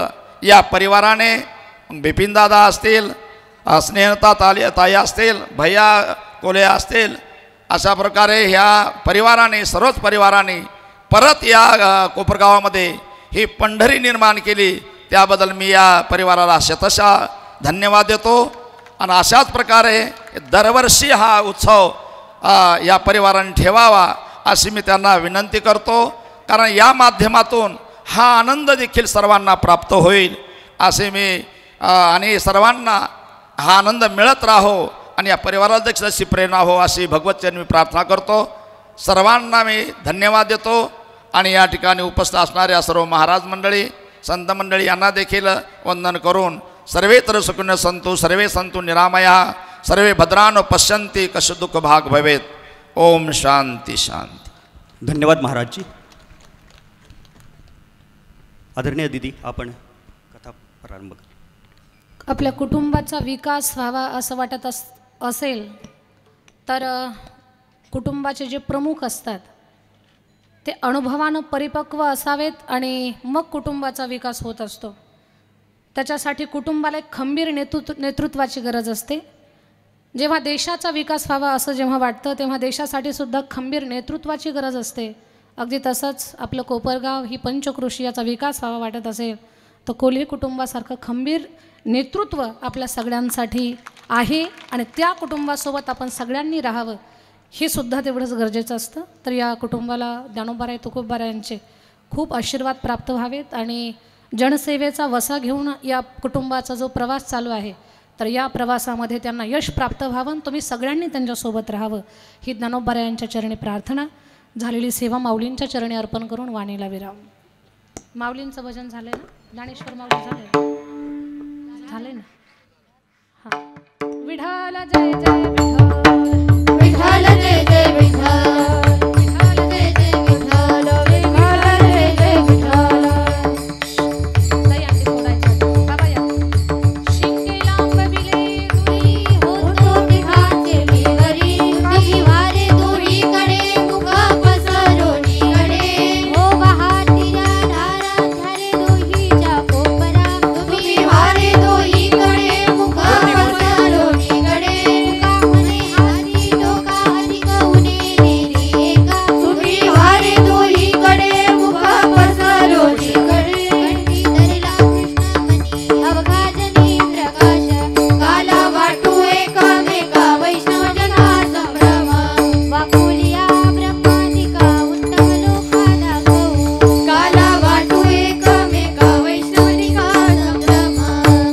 या परिवाराने, बिपिनदादा असतील, स्नेहता ताई असतील, भैया कोले असतील, अशा प्रकारे ह्या परिवाराने सर्वच परिवाराने परत या कोपरगावामध्ये ही पंढरी निर्माण केली, त्याबद्दल मी या परिवाराला शतशः धन्यवाद देतो. आणि अशाच प्रकारे दरवर्षी हा उत्सव या परिवाराने ठेवावा अशी मी त्यांना विनंती करतो. कारण या माध्यमातून हा आनंद देखील सर्वांना प्राप्त होईल असे मी आणि सर्वांना हा आनंद मिळत राहो आणि या परिवाराला देखील अशी प्रेरणा हो अशी भगवतचरणी मी प्रार्थना करतो. सर्वांना मी धन्यवाद देतो. आणि या ठिकाणी उपस्थित असणाऱ्या सर्व महाराज मंडळी, संत मंडळी यांना देखील वंदन करून सर्वे तर सुखिनो सन्तु सर्वे सन्तु निरामया सर्वे भद्रानो पश्यन्ति कश दुःख भाग भवेत. ओम शांती शांती. धन्यवाद महाराजजी. आदरणीय दिदी, आपण कथा प्रारंभ करा. आपल्या कुटुंबाचा विकास व्हावा असं वाटत असेल तर कुटुंबाचे जे प्रमुख असतात ते अनुभवानं परिपक्व असावेत आणि मग कुटुंबाचा विकास होत असतो. त्याच्यासाठी कुटुंबाला एक खंबीर नेतृत्वाची गरज असते. जेव्हा देशाचा विकास व्हावा असं जेव्हा वाटतं तेव्हा देशासाठी सुद्धा खंबीर नेतृत्वाची गरज असते. अगदी तसंच आपलं कोपरगाव ही पंचक्रोशी याचा विकास व्हावा वाटत असेल तर कोल्हे कुटुंबासारखं खंबीर नेतृत्व आपल्या सगळ्यांसाठी आहे आणि त्या कुटुंबासोबत आपण सगळ्यांनी राहावं हे सुद्धा तेवढंच गरजेचं असतं. तर या कुटुंबाला ज्ञानोबाराय तुकोबाराय यांचे खूप आशीर्वाद प्राप्त व्हावेत आणि जनसेवेचा वसा घेऊन या कुटुंबाचा जो प्रवास चालू आहे तर या प्रवासामध्ये त्यांना यश प्राप्त व्हावं. तुम्ही सगळ्यांनी त्यांच्यासोबत राहावं ही ज्ञानोबाराय यांच्या चरणी प्रार्थना. झालेली सेवा माऊलींच्या चरणी अर्पण करून वाणीला विराम. माऊलींचं भजन झालं ना? ज्ञानेश्वर माऊली झाले ना? हां. विठाल जय जय विठ्ठल, विठ्ठल जय जय विठ्ठल, विठ्ठल जय जय विठ्ठल, विठ्ठल जय जय विठ्ठल. ताई आधी बोलायचं. बाबा या. शिंगे लांब विले तुरी होतो तिघांचे विहरी, विवारे दोहीकडे मुख पसरोनीकडे. हो बहाटीच्या धारा झाले दोहीच्या कोपरा, विवारे दोहीकडे मुख पसरोनीकडे. तुका म्हणे हारी डोका अधिक उणे नेरी एका, विवारे दोहीकडे मुख पसरोनीकडे. कंठी धरला कृष्णमणी अवघाजनी प्रकाश, काला वाटू एकामेका वैष्णवजना संभ्रम. वाकुलिया ब्रह्मादिका उत्तम लोकाला गहू, काला वाटू एकामेका वैष्णवनिका संभ्रम.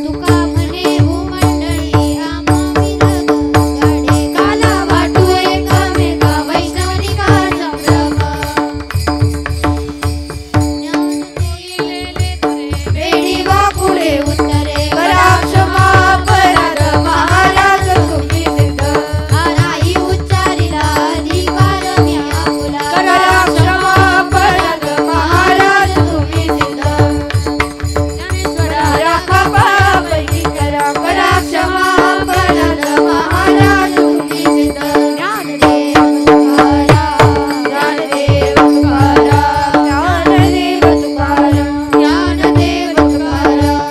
तुका म्हणे भूमंडळी आम्हा विरग गाडे, काला वाटू एकामेका वैष्णवनिका संभ्रम. ज्ञान देईलेले तुरे वेडी वाकुळे उत्तरे, करा क्षमा अपराध महाराज तुम्ही सिद्ध. नाही उच्चारिला अधिकार मी आपुला, करा क्षमा अपराध महाराज तुम्ही सिद्ध. ज्ञानेश्वरा राखा पापी करा, करा क्षमा अपराध महाराज तुम्ही सिद्ध. ज्ञानदेव तुकाराम, ज्ञानदेव तुकाराम, ज्ञानदेव तुकाराम, ज्ञानदेव तुकाराम,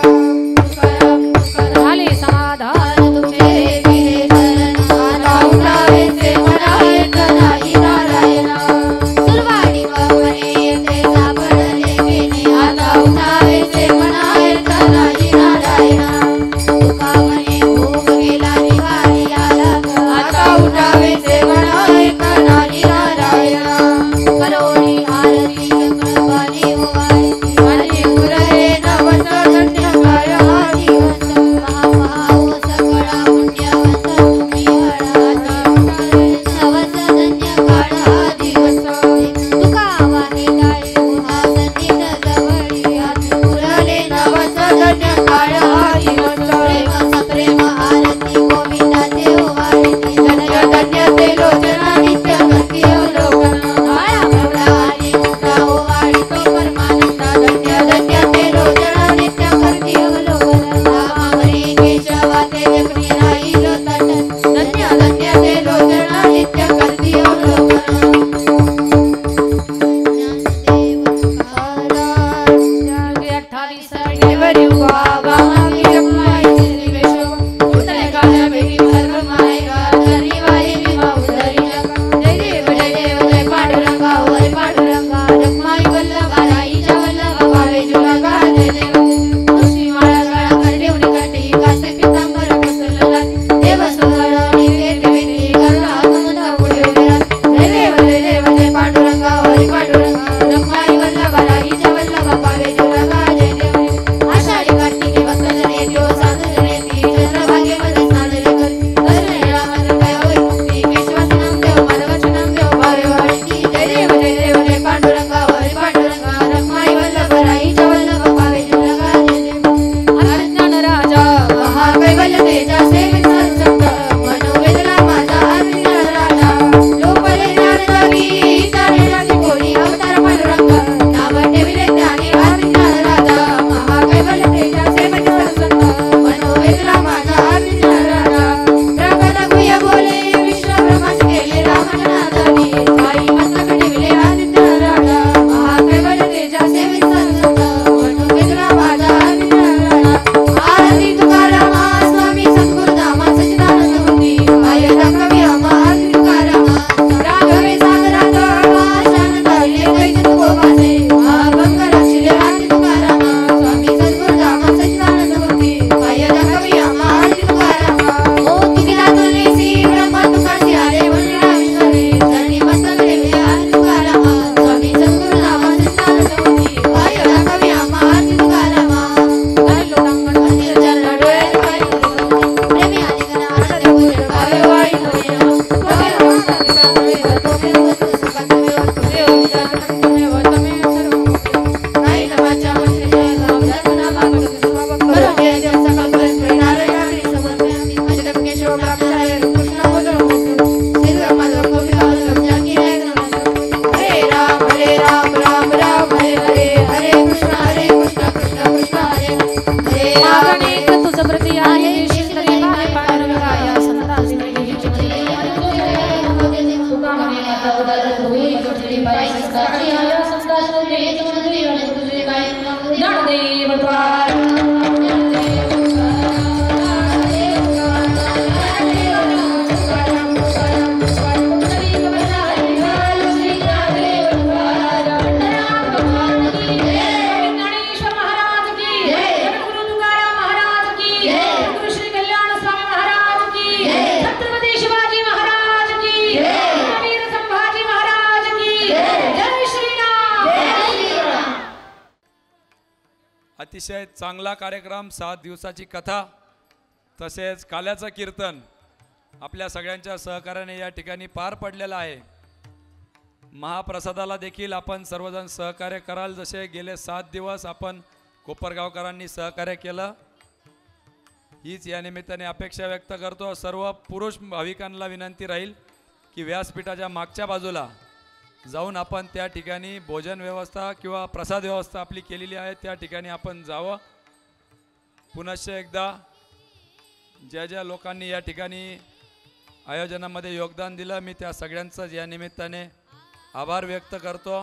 तुकाराम तुकाराम. झाले समाधान तुझे दिले शरण, आता उठावेसे म्हणावे नाही नारायणा. सुरवाडी पावणे येथे सापडले गेले, आता उठावेसे म्हणावे नाही नारायणा. तुका म्हणे भोग गेला निघाली आला, आता उठावेसे म्हणावे नाही नारायणा. करोडी आरती चक्रवाणी हो आरती, आणि उरले नवस धन्यकाळ हा दिवस. महाभाव सगळा पुण्यवंत तुम्ही हळाचे, नवस धन्यकाळ हा दिवस. तुका वाहे डाळे हा सन्निध जवळी, उरले नवस धन्यकाळ हा दिवस. प्रेम अतिशय चांगला कार्यक्रम, 7 दिवसाची कथा तसेच काल्याचं कीर्तन आपल्या सगळ्यांच्या सहकार्याने या ठिकाणी पार पडलेलं आहे. महाप्रसादाला देखील आपण सर्वजण सहकार्य कराल, जसे गेले 7 दिवस आपण कोपरगावकरांनी सहकार्य केलं. हीच या निमित्ताने अपेक्षा व्यक्त करतो. सर्व पुरुष भाविकांना विनंती राहील की व्यासपीठाच्या मागच्या बाजूला जाऊन आपण त्या ठिकाणी भोजन व्यवस्था किंवा प्रसाद व्यवस्था आपली केलेली आहे त्या ठिकाणी आपण जावं. पुनश्च एकदा ज्या ज्या लोकांनी या ठिकाणी आयोजनामध्ये योगदान दिलं, मी त्या सगळ्यांचं या निमित्ताने आभार व्यक्त करतो.